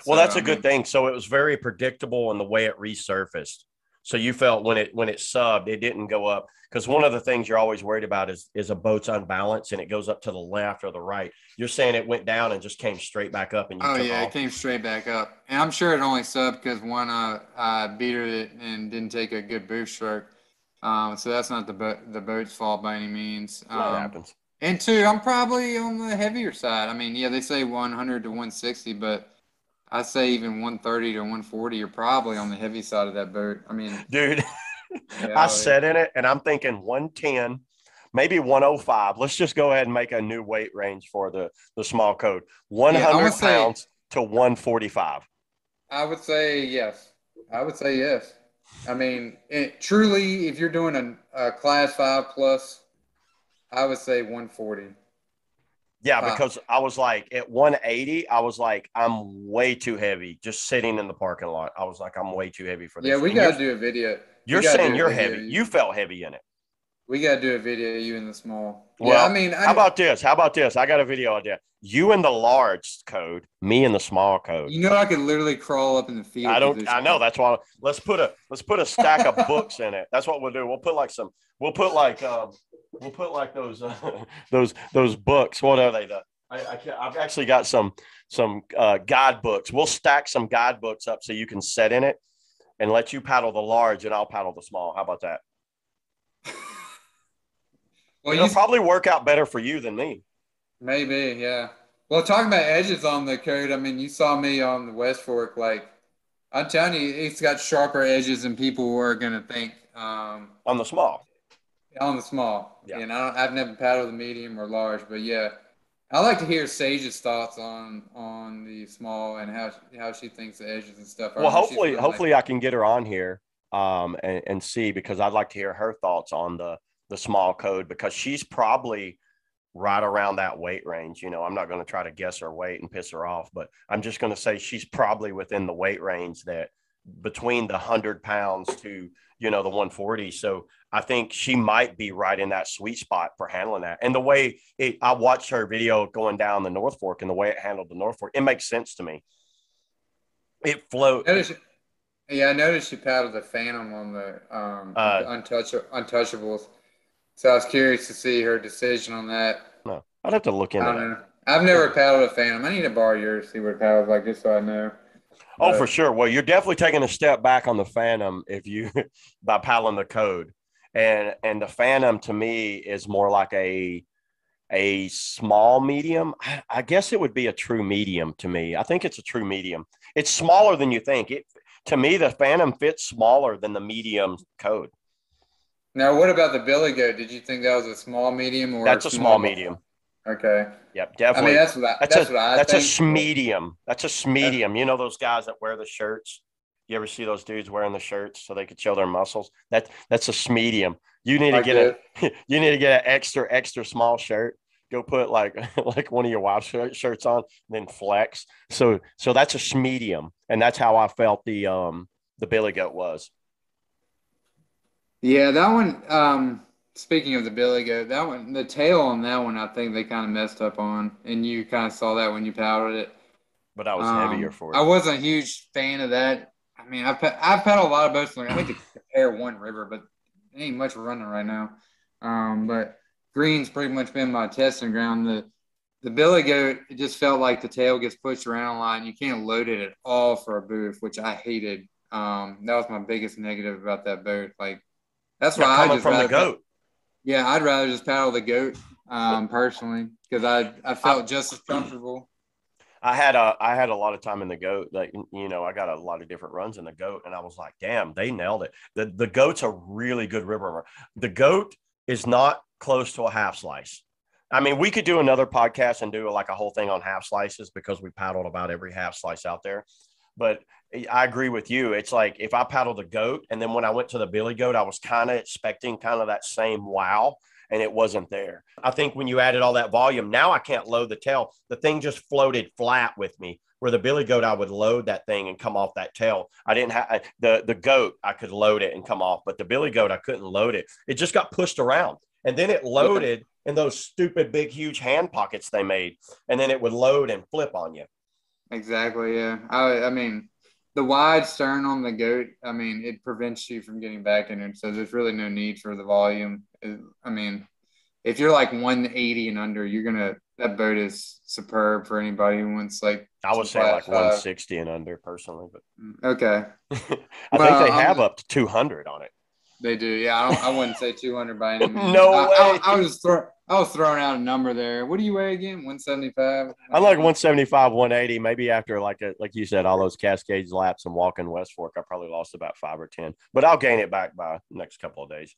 Well, that's a good thing. So it was very predictable in the way it resurfaced. So you felt when it subbed, it didn't go up, because one of the things you're always worried about is a boat's unbalanced and it goes up to the left or the right. You're saying it went down and just came straight back up, and you took off. It came straight back up, and I'm sure it only subbed because one I beatered it and didn't take a good boost stroke. So that's not the boat's fault by any means. That happens. And two, I'm probably on the heavier side. I mean, yeah, they say 100 to 160, but I say even 130 to 140, you're probably on the heavy side of that boat. I mean, dude, I sat in it and I'm thinking 110, maybe 105. Let's just go ahead and make a new weight range for the small code. 100 pounds to 145. I would say yes. I mean, truly, if you're doing a class 5 plus, I would say 140. Yeah, because I was like at 180, I was like, I'm way too heavy just sitting in the parking lot. I was like, I'm way too heavy for this. Yeah, we got to do a video. You're saying you're heavy. You felt heavy in it. We got to do a video of you in the small. Yeah, I Well, mean, how about this? How about this? I got a video idea. You in the large code, me in the small code. I could literally crawl up in the fetal I don't. I position. know. That's why. Let's put a stack of books in it. That's what we'll do. We'll put like some. We'll put like those those books. What are they? I've actually got some guidebooks. We'll stack some guidebooks up so you can set in it and let you paddle the large and I'll paddle the small. How about that? Well, It'll probably work out better for you than me. maybe, yeah. Well, talking about edges on the code, I mean, you saw me on the West Fork. Like, I'm telling you, it's got sharper edges than people were gonna think. On the small. On the small. Yeah. And I've never paddled the medium or large, but yeah, I like to hear Sage's thoughts on the small and how she thinks the edges and stuff are. Well, hopefully I can get her on here and see, because I'd like to hear her thoughts on the small code, because she's probably right around that weight range. I'm not going to try to guess her weight and piss her off, but I'm just going to say she's probably within the weight range that between the 100 pounds to, the 140. So I think she might be right in that sweet spot for handling that. And the way I watched her video going down the North Fork and the way it handled the North Fork, it makes sense to me. It flowed. Yeah, I noticed you paddled the Phantom on the Untouchables. So I was curious to see her decision on that. No, I'd have to look into that. Know. I've never paddled a Phantom. I need to borrow yours to see what it paddles like, just so I know. Oh, for sure. Well, you're definitely taking a step back on the Phantom by paddling the code. And the Phantom to me is more like a small medium. I guess it would be a true medium to me. I think it's a true medium. It's smaller than you think. To me, the Phantom fits smaller than the medium code. Now, what about the Billy Goat? Did you think that was a small medium or that's a small medium? Okay. Yep, definitely. I mean, that's a smedium. That's a smedium. You know those guys that wear the shirts? You ever see those dudes wearing the shirts so they could show their muscles? That's a smedium. You need to get you need to get an extra small shirt. Go put like one of your wild shirts on, and then flex. So that's a smedium, and that's how I felt the Billy Goat was. Yeah, that one. Speaking of the Billy Goat, that one, the tail on that one, I think they kind of messed up on, and you kind of saw that when you paddled it. But I was heavier for it. I wasn't a huge fan of that. I mean, I've paddled a lot of boats. I think to compare one river, but there ain't much running right now. But Green's pretty much been my testing ground. The Billy Goat, it just felt like the tail gets pushed around a lot, and you can't load it at all for a booth, which I hated. That was my biggest negative about that boat. Like, that's why I just from the Goat. Yeah, I'd rather just paddle the Goat personally, because I felt just as comfortable. I had a lot of time in the Goat. Like, I got a lot of different runs in the Goat, and I was like, damn, they nailed it. The Goat's a really good river. The Goat is not close to a half slice. I mean, we could do another podcast and do like a whole thing on half slices, because we paddled about every half slice out there. But I agree with you. It's like if I paddled the Goat, and then when I went to the Billy Goat, I was kind of expecting kind of that same wow, and it wasn't there. I think when you added all that volume, now I can't load the tail. The thing just floated flat with me. Where the Billy Goat, I would load that thing and come off that tail. I didn't have the Goat. I could load it and come off, but the Billy Goat, I couldn't load it. It just got pushed around, and then it loaded in those stupid big huge hand pockets they made, and then it would load and flip on you. Exactly. Yeah. I mean, the wide stern on the Goat, I mean, it prevents you from getting back in it. So there's really no need for the volume. I mean, if you're like 180 and under, that boat is superb for anybody who wants like. I would say like 160 and under personally, but okay. I think they have up to 200 on it. They do. Yeah. I wouldn't say 200 by any means. No way. I was throwing out a number there. What do you weigh again? 175? I'm like 175, 180. Maybe after like you said, all those Cascades laps and walking West Fork, I probably lost about 5 or 10. But I'll gain it back by the next couple of days.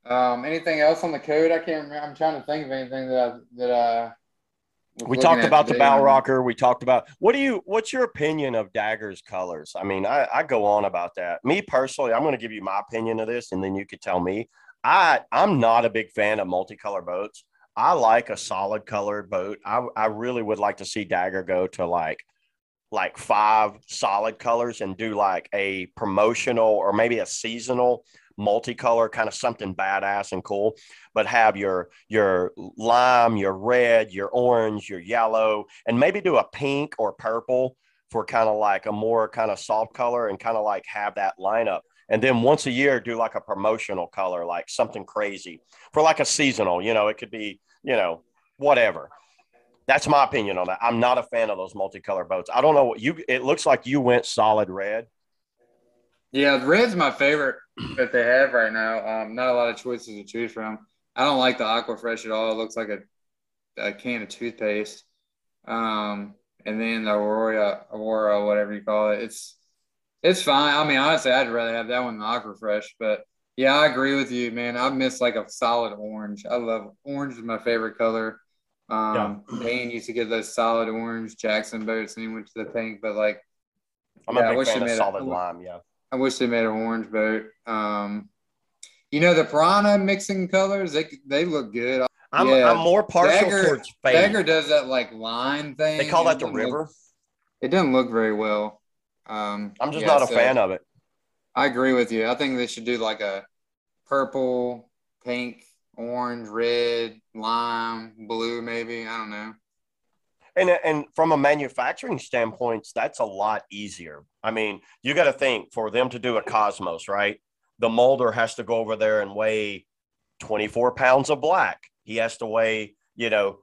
Anything else on the code? I can't remember. I'm trying to think of anything that we talked about the bow rocker. We talked about what's your opinion of Dagger's colors? I mean, I go on about that. Me personally, I'm going to give you my opinion of this, and then you could tell me. I'm not a big fan of multicolor boats. I like a solid colored boat. I really would like to see Dagger go to like 5 solid colors and do like a promotional or maybe a seasonal multicolor, kind of something badass and cool, but have your lime, your red, your orange, your yellow, and maybe do a pink or purple for kind of like a more kind of soft color, and kind of like have that lineup. And then once a year, do like a promotional color, like something crazy for like a seasonal, it could be, whatever. That's my opinion on that. I'm not a fan of those multicolor boats. I don't know it looks like you went solid red. Yeah, red's my favorite that they have right now. Not a lot of choices to choose from. I don't like the Aquafresh at all. It looks like a can of toothpaste. And then the Aurora, whatever you call it. It's fine. I mean, honestly, I'd rather have that one than Aquafresh. But yeah, I agree with you, man. I miss like a solid orange. I love orange is my favorite color. Dane used to get those solid orange Jackson boats, and he went to the pink. But like, I'm a big fan of solid lime. Yeah. I wish they made an orange boat. The Piranha mixing colors, they look good. I'm more partial towards fade. Dagger does that like line thing. They call that the river. It doesn't look very well. I'm just not a fan of it. I agree with you. I think they should do like a purple, pink, orange, red, lime, blue, maybe. I don't know. And from a manufacturing standpoint, that's a lot easier. I mean, you got to think, for them to do a Cosmos, right? The molder has to go over there and weigh 24 pounds of black. He has to weigh,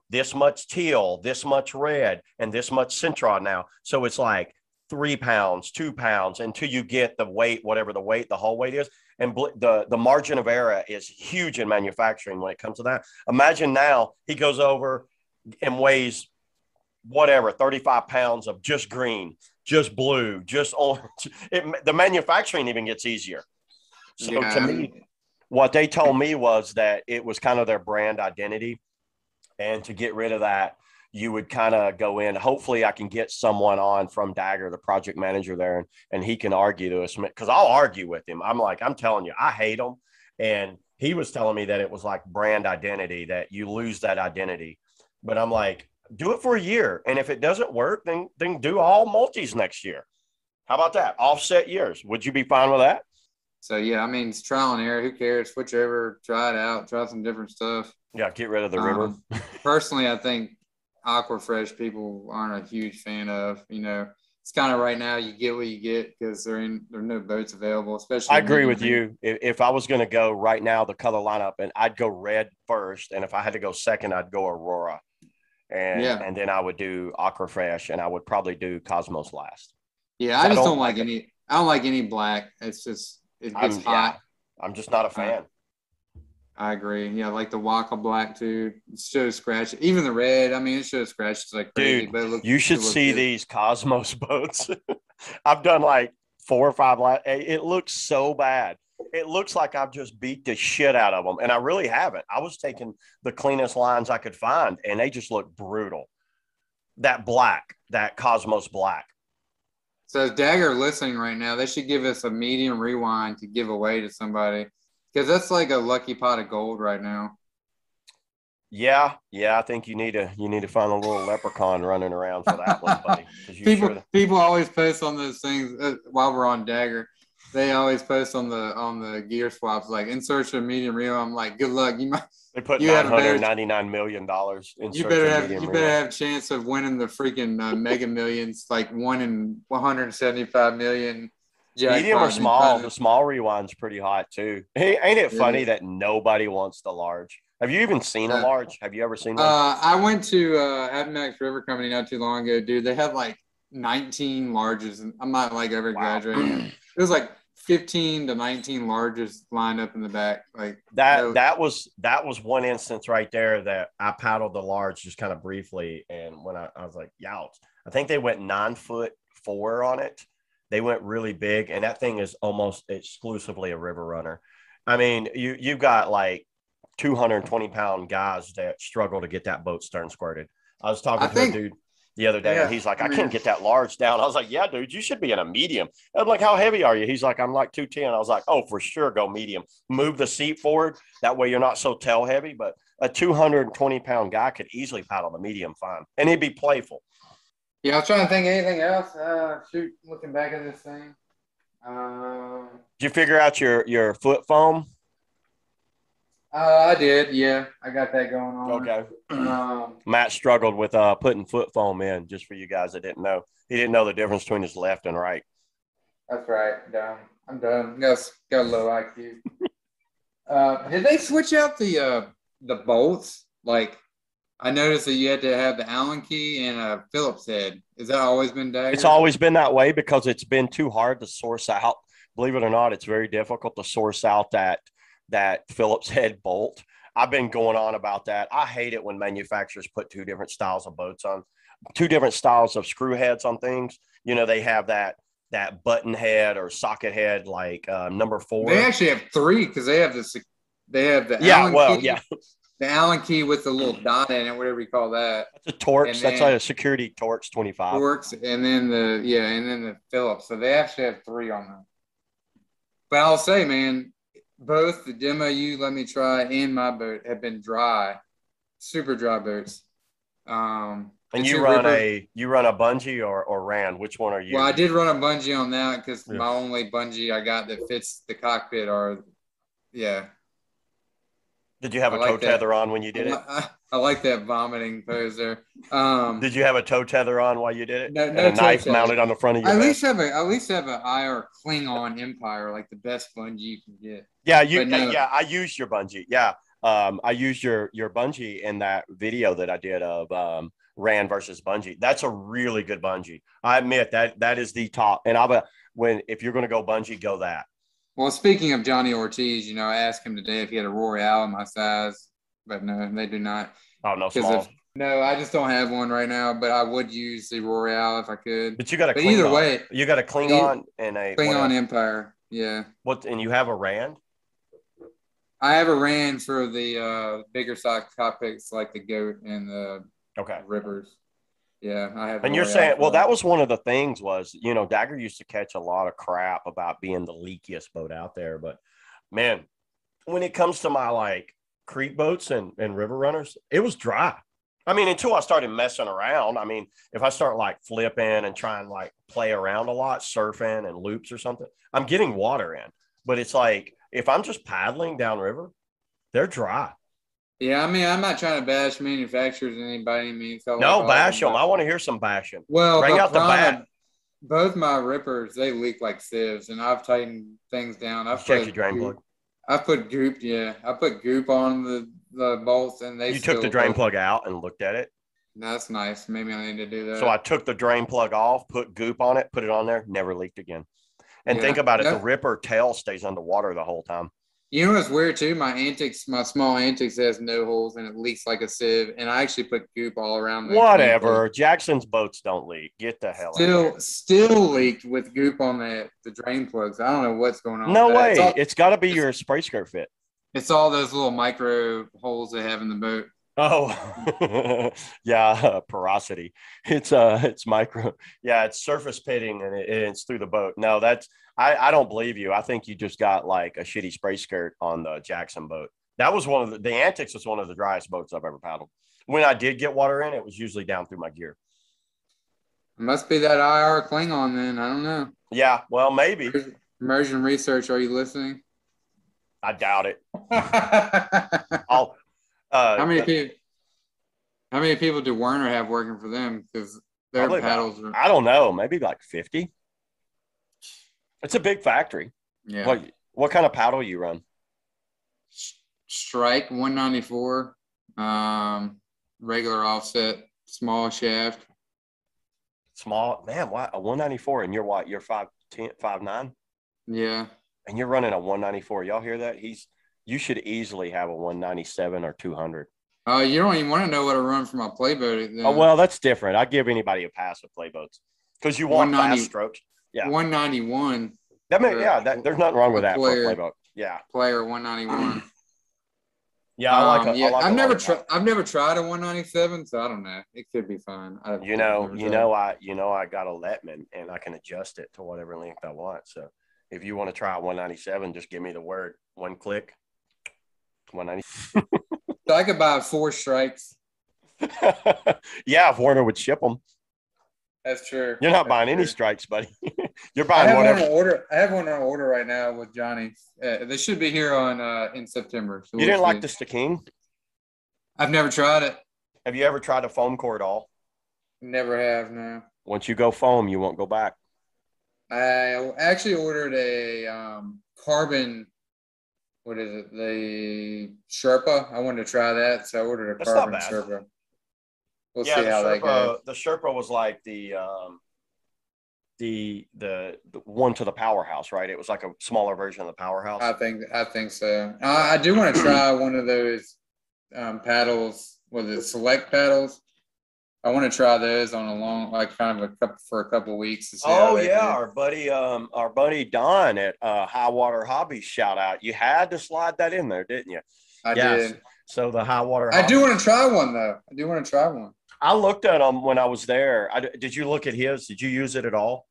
this much teal, this much red, and this much Centron now. So it's like 3 pounds, 2 pounds, until you get the weight, whatever the whole weight is. And the margin of error is huge in manufacturing when it comes to that. Imagine now he goes over and weighs whatever, 35 pounds of just green, just blue, just orange. The manufacturing even gets easier. So to me, what they told me was that it was kind of their brand identity. And to get rid of that, you would kind of go in. Hopefully I can get someone on from Dagger, the project manager there, and he can argue to us, because I'll argue with him. I'm telling you, I hate them. And he was telling me that it was like brand identity, that you lose that identity. But I'm like, do it for a year. And if it doesn't work, then do all multis next year. How about that? Offset years. Would you be fine with that? So, yeah, I mean, it's trial and error. Who cares? Switch over, try it out, try some different stuff. Yeah, get rid of the river. Personally, I think Aquafresh people aren't a huge fan of. It's kind of right now you get what you get because there are no boats available, especially. I agree with you. If I was going to go right now, the color lineup, and I'd go red first. And if I had to go second, I'd go Aurora. And then I would do Aquafresh, and I would probably do Cosmos last. Yeah, I just don't like any. I don't like any black. It's just it gets hot. I'm just not a fan. I agree. Yeah, like the Waka black too. It shows scratches. Even the red. I mean, it shows scratches like crazy. Dude, but you should see these Cosmos boats. I've done like 4 or 5. It looks so bad. It looks like I've just beat the shit out of them, and I really haven't. I was taking the cleanest lines I could find, and they just look brutal. That black, that Cosmos black. So Dagger listening right now, they should give us a medium rewind to give away to somebody, because that's like a lucky pot of gold right now. Yeah. I think you need to find a little leprechaun running around for that one, buddy. People always post on those things while we're on Dagger. They always post on the gear swaps like in search of medium reel. I'm like, good luck. They put $999 million in you better have a chance of winning the freaking Mega Millions, like 1 in 175 million. Medium or small? The small rewind's pretty hot too. Hey, ain't it funny that nobody wants the large? Have you even seen a large? Have you ever seen one? I went to Appomattox River Company not too long ago, dude. They had like 19 larges, and I'm not like ever exaggerating. Wow. It was like 15 to 19 largest lined up in the back. Like that was one instance right there that I paddled the large just kind of briefly, and when I was like, yout. I think they went 9'4" on it. They went really big, and that thing is almost exclusively a river runner. I mean, you've got like 220-pound guys that struggle to get that boat stern squirted. I was talking to a dude the other day, and he's like, I can't get that large down. I was like, yeah, dude, you should be in a medium. I'm like, how heavy are you? He's like, I'm like 210. I was like, oh, for sure, go medium. Move the seat forward. That way you're not so tail heavy. But a 220-pound guy could easily paddle the medium fine, and he'd be playful. Yeah, I was trying to think of anything else. Looking back at this thing. Did you figure out your foot foam? I did. Yeah, I got that going on. Okay. Matt struggled with putting foot foam in, just for you guys that didn't know. He didn't know the difference between his left and right. That's right. Done. I'm done. Got a low IQ. Did they switch out the bolts? Like, I noticed that you had to have the Allen key and a Phillips head. Has that always been Dagger? It's always been that way because it's been too hard to source out. Believe it or not, it's very difficult to source out that Phillips head bolt. I've been going on about that. I hate it when manufacturers put two different styles of boats on, two different styles of screw heads on things. You know, they have that button head or socket head, like number 4. They actually have 3 because they have the Allen key, the Allen key with the little dot in it, whatever you call that. That's a Torx. That's like a security Torx 25. Torx, and then the Phillips. So they actually have 3 on them. But I'll say, man, both the demo you let me try and my boat have been dry, super dry boats. And you run a bungee or ran? Which one are you? Well, I did run a bungee on that because my only bungee I got that fits the cockpit Did you have a toe tether on when you did it? I like that vomiting pose there. Did you have a toe tether on while you did it? No, and a knife mounted on the front of your head? At least have an IR Klingon Empire, like the best bungee you can get. Yeah, I used your bungee. Yeah. I used your bungee in that video that I did of Ran versus bungee. That's a really good bungee. I admit that is the top. And if you're going to go bungee, go that. Well, speaking of Johnny Ortiz, I asked him today if he had a Royale in my size, but no, they do not. Oh, no, small. No, I just don't have one right now, but I would use the Royale if I could. But you got a Klingon. Either way, you got a Klingon and a Klingon Empire. Yeah. And you have a Rand? I have a Rand for the bigger size cockpits like the Goat and the Rippers. Yeah, I have. And you're saying, that was one of the things was, Dagger used to catch a lot of crap about being the leakiest boat out there. But, man, when it comes to my, like, creek boats and river runners, it was dry. I mean, until I started messing around. I mean, if I start, like, flipping and trying, like, play around a lot, surfing and loops or something, I'm getting water in. But it's like, if I'm just paddling downriver, they're dry. Yeah, I mean, I'm not trying to bash manufacturers and anybody. I mean, bash them. I want to hear some bashing. Well, bring out the bat. Both my rippers, they leak like sieves, and I've tightened things down. I've checked your drain plug. I put goop. Yeah, I put goop on the bolts, and you took the drain plug out and looked at it. That's nice. Maybe I need to do that. So I took the drain plug off, put goop on it, put it on there, never leaked again. And think about it, the ripper tail stays underwater the whole time. You know what's weird too? My small Antics has no holes and it leaks like a sieve. And I actually put goop all around the whatever. Jackson's boats don't leak. Get the hell out. Still leaked with goop on the drain plugs. I don't know what's going on. No way. It's got to be your spray skirt fit. It's all those little micro holes they have in the boat. Oh, yeah, porosity. It's micro. Yeah, it's surface pitting and it's through the boat. No, I don't believe you. I think you just got like a shitty spray skirt on the Jackson boat. That was one of the Antics was one of the driest boats I've ever paddled. When I did get water in, it was usually down through my gear. It must be that IR Klingon then. I don't know. Yeah, well, maybe. Immersion research. Are you listening? I doubt it. How many people do Werner have working for them? Because their paddles are... I don't know. Maybe like 50. It's a big factory. Yeah. What kind of paddle you run? Strike 194, regular offset, small shaft. Small, man. Why a 194? And you're what? You're 5'10", 5'9"? Yeah. And you're running a 194. Y'all hear that? You should easily have a 197 or 200. You don't even want to know what I run for my playboat. Oh, well, that's different. I give anybody a pass with playboats because you want fast strokes. Yeah, 191. There's nothing wrong with that for a playboat. Yeah, player 191. Yeah, I've never tried a 197, so I don't know. It could be fine. I got a Lettman and I can adjust it to whatever length I want. So if you want to try a 197, just give me the word. One click. 190. So I could buy 4 strikes. Yeah, if Werner would ship them. That's true. You're not buying any strikes, buddy. You're buying whatever. I have one on order right now with Johnny. They should be here in September. So You didn't like the Stikine? I've never tried it. Have you ever tried a foam core at all? Never have, no. Once you go foam, you won't go back. I actually ordered a carbon. What is it? The Sherpa. I wanted to try that, so I ordered a carbon Sherpa. We'll see how that goes. The Sherpa was like the one to the powerhouse, right? It was like a smaller version of the powerhouse. I think so. I do want to try one of those paddles. Was it select paddles? I want to try those on a long, like kind of for a couple of weeks. To see our buddy Don at High Water Hobbies, shout out. You had to slide that in there, didn't you? I did. So the High Water I do want to try one though. I do want to try one. I looked at them when I was there. Did you look at his? Did you use it at all?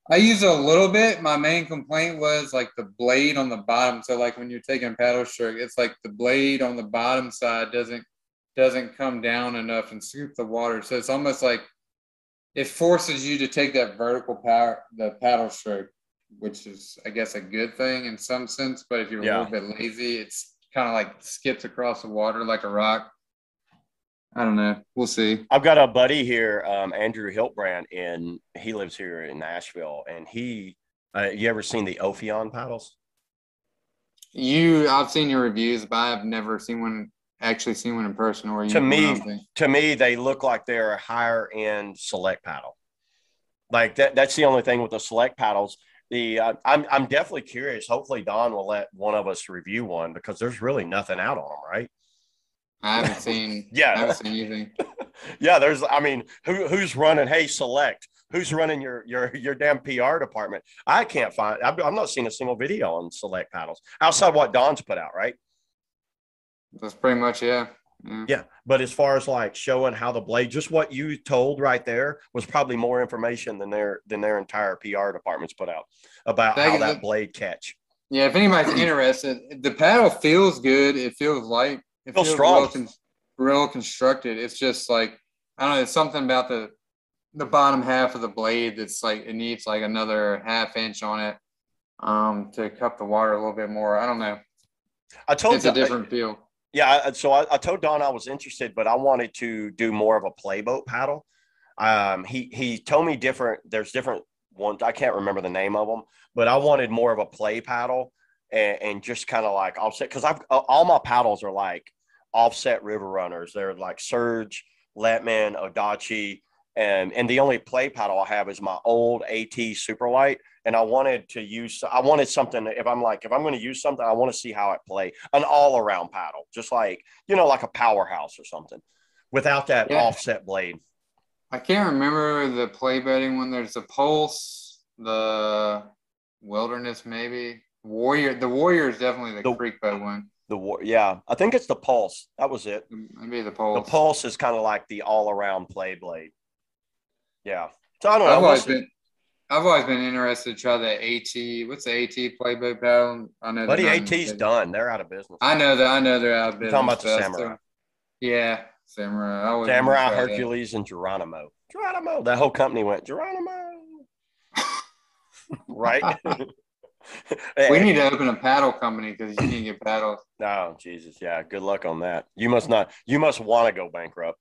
I used it a little bit. My main complaint was like the blade on the bottom. So like when you're taking paddle stroke, it's like the blade on the bottom side doesn't come down enough and scoop the water. So it's almost like it forces you to take that vertical power, the paddle stroke, which is, I guess, a good thing in some sense. But if you're a little bit lazy, it's kind of like skips across the water like a rock. I don't know. We'll see. I've got a buddy here, Andrew Hiltbrand, and he lives here in Nashville. And you ever seen the Ophion paddles? I've seen your reviews, but I've never seen one in person. Or to me, they look like they're a higher end select paddle. Like that's the only thing with the select paddles. I'm definitely curious. Hopefully, Don will let one of us review one because there's really nothing out on them, right? I haven't seen. I haven't seen anything. Who's running? Hey, select. Who's running your damn PR department? I can't find. I'm not seeing a single video on select paddles outside what Don's put out, right? That's pretty much Yeah. But as far as like showing how the blade, just what you told right there was probably more information than their entire PR departments put out about how that blade catch. Yeah, if anybody's interested, the paddle feels good. It feels light. It feels strong. Real constructed. It's just like, I don't know, it's something about the bottom half of the blade that's like, it needs like another half inch on it to cup the water a little bit more. I don't know. It's a different feel. Yeah, so I told Don I was interested, but I wanted to do more of a playboat paddle. He told me there's different ones. I can't remember the name of them, but I wanted more of a play paddle and just kind of like offset, because all my paddles are like offset river runners. They're like Surge, Letman, Odachi, and the only play paddle I have is my old AT Superlight. And I wanted something. If I'm going to use something, I want to see how it play, an all around paddle, just like, like a powerhouse or something without that offset blade. I can't remember the play boating one. There's the Pulse, the Wilderness, maybe Warrior. The Warrior is definitely the creek boat one. I think it's the Pulse. That was it. Maybe the Pulse. The Pulse is kind of like the all around play blade. Yeah. So I don't know. I've always been interested to try the AT. What's the AT playboat paddle? I know. Buddy, AT's done. They're out of business. I know they're out of business. You're talking about the Samurai. Yeah, Samurai. Samurai, Hercules, and Geronimo. That whole company went Geronimo. Right? We need to open a paddle company because you need to get paddles. Oh, Jesus. Yeah. Good luck on that. You must want to go bankrupt.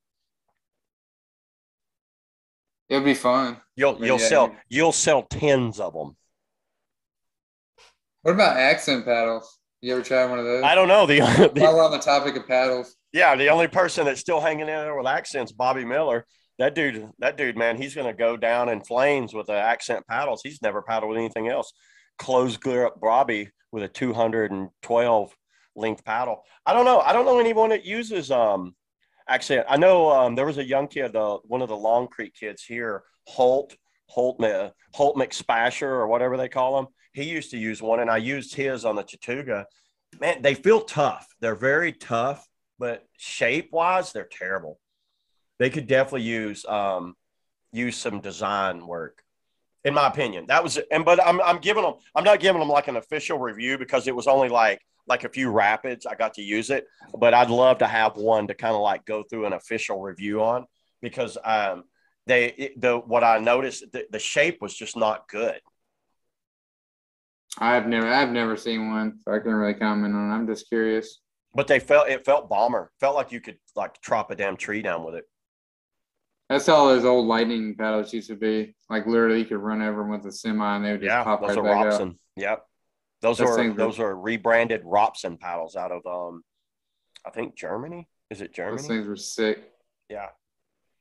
It'll be fun. You'll sell tens of them. What about accent paddles? You ever try one of those? I don't know. While we're on the topic of paddles. Yeah, the only person that's still hanging in there with accents, Bobby Miller. That dude, man, he's going to go down in flames with the accent paddles. He's never paddled with anything else. Closed grip Bobby with a 212 length paddle. I don't know anyone that uses accent. I know there was a young kid, one of the Long Creek kids here, Holt McSpasher or whatever they call him. He used to use one, and I used his on the Chattooga. Man, they feel tough. They're very tough, but shape-wise, they're terrible. They could definitely use some design work, in my opinion. That was, but I'm not giving them like an official review because it was only like a few rapids I got to use it, but I'd love to have one to kind of like go through an official review on, because what I noticed, the shape was just not good. I've never seen one, so I can't really comment on it. I'm just curious. But it felt bomber. Felt like you could like chop a damn tree down with it. That's how those old lightning paddles used to be. Like literally, you could run over them with a semi, and they would just pop those right are back Robson. up. Yep. Those are rebranded Robson paddles out of I think Germany. Is it Germany? Those things were sick. Yeah.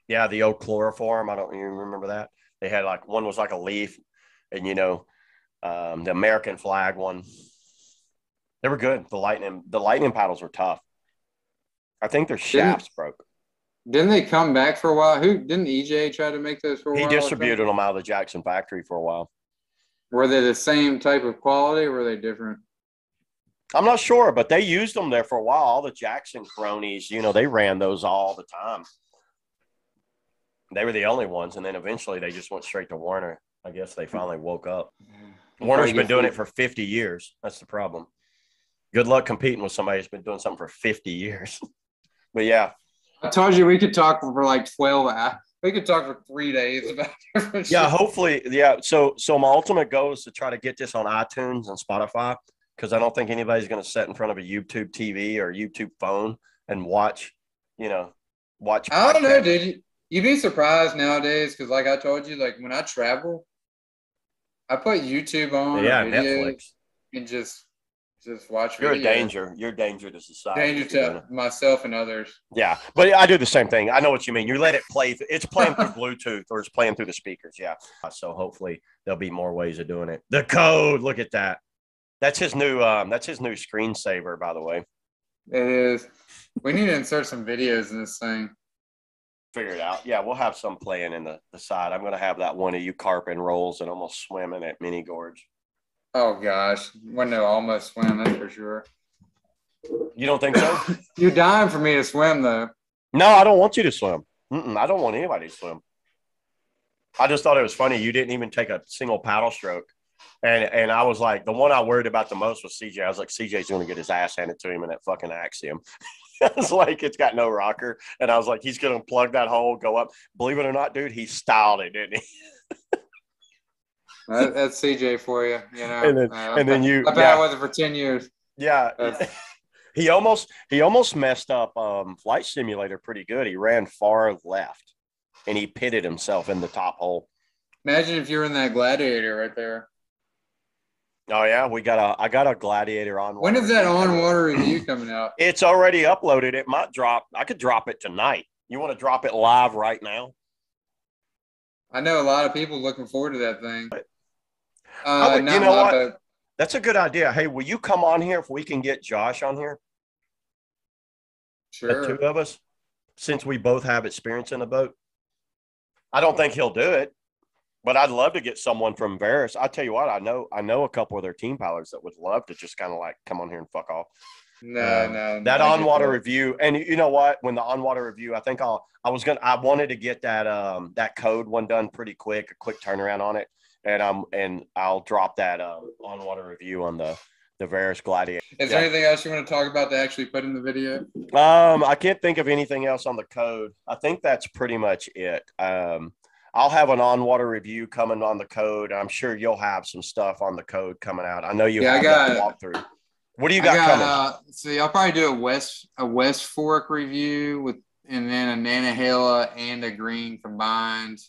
Yeah, the old chloroform. I don't even remember that. They had like one was like a leaf, and the American flag one. They were good. The lightning paddles were tough. I think their shafts broke. Didn't they come back for a while? Didn't EJ try to make those for a while? He distributed them out of the Jackson factory for a while. Were they the same type of quality, or were they different? I'm not sure, but they used them there for a while. All the Jackson cronies, they ran those all the time. They were the only ones, and then eventually they just went straight to Warner. I guess they finally woke up. Warner's been doing it for 50 years. That's the problem. Good luck competing with somebody who's been doing something for 50 years. But yeah. I told you we could talk for like 12 hours. We could talk for 3 days about different shit. Hopefully. Yeah. So my ultimate goal is to try to get this on iTunes and Spotify, because I don't think anybody's going to sit in front of a YouTube TV or YouTube phone and watch. I don't know, dude. You'd be surprised nowadays, because like I told you, like when I travel, I put YouTube on Netflix, and just watch You're videos. a danger. You're a danger to society. Danger to myself and others. Yeah, but I do the same thing. I know what you mean. You let it play. It's playing through Bluetooth or it's playing through the speakers. Yeah. So hopefully there'll be more ways of doing it. The code. Look at that. That's his new screensaver, by the way. It is. We need to insert some videos in this thing. Figure it out. Yeah, we'll have some playing in the side. I'm going to have that one of you carping rolls and almost swimming at Mini Gorge. Oh, gosh. When they'll almost swim, that's for sure. You don't think so? You're dying for me to swim, though. No, I don't want you to swim. I don't want anybody to swim. I just thought it was funny. You didn't even take a single paddle stroke. And I was like, the one I worried about the most was CJ. I was like, CJ's going to get his ass handed to him in that fucking Axiom. I was like, it's got no rocker. And I was like, he's going to plug that hole, go up. Believe it or not, dude, he styled it, didn't he? That's CJ for you, And then you. I've been with it for 10 years. Yeah. He almost messed up Flight Simulator pretty good. He ran far left, and he pitted himself in the top hole. Imagine if you were in that Gladiator right there. Oh yeah, I got a Gladiator on. When is that on-water review coming out? It's already uploaded. It might drop. I could drop it tonight. You want to drop it live right now? I know a lot of people looking forward to that thing. You know what? That's a good idea. Hey, will you come on here if we can get Josh on here? Sure. The two of us, since we both have experience in the boat. I don't think he'll do it. But I'd love to get someone from Varus. I tell you what, I know a couple of their team pilots that would love to just kind of like come on here and fuck off. No. That on-water review, and you know what? When the on-water review, I think I wanted to get that code one done pretty quick, a quick turnaround on it, and I'll drop that on-water review on the Varus Gladiator. Is there anything else you want to talk about to actually put in the video? I can't think of anything else on the code. I think that's pretty much it. I'll have an on-water review coming on the code. I'm sure you'll have some stuff on the code coming out. I know you have that walkthrough. What do you got coming? I'll probably do a West Fork review and then a Nantahala and a Green combined.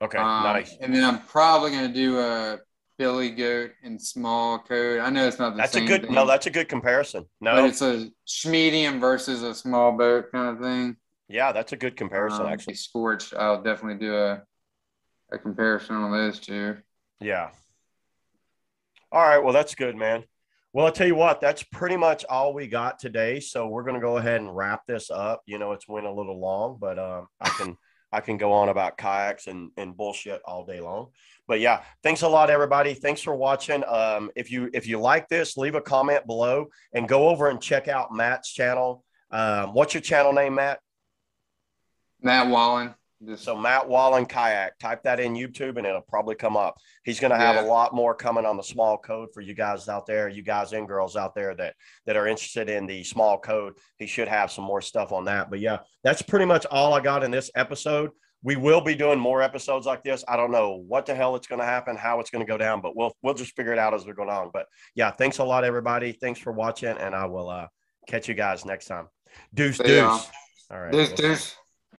Okay, nice. And then I'm probably going to do a Billy Goat and small code. I know it's not the same thing. No, that's a good comparison. No, but it's a medium versus a small boat kind of thing. Yeah, that's a good comparison, actually. Scorch, I'll definitely do a comparison on those two. Yeah. All right. Well, that's good, man. Well, I'll tell you what, that's pretty much all we got today. So we're going to go ahead and wrap this up. It's went a little long, but I can go on about kayaks and bullshit all day long. But yeah, thanks a lot, everybody. Thanks for watching. If you like this, leave a comment below and go over and check out Matt's channel. What's your channel name, Matt? Matt Wallin. So Matt Wallin Kayak, type that in YouTube and it'll probably come up. He's going to have a lot more coming on the small code for you guys out there, you guys and girls out there that are interested in the small code. He should have some more stuff on that. But yeah, that's pretty much all I got in this episode. we will be doing more episodes like this. I don't know what the hell it's going to happen, how it's going to go down, but we'll just figure it out as we're going on. But yeah, thanks a lot, everybody. Thanks for watching, and I will catch you guys next time. Deuce, deuce. All right. Deuce, deuce.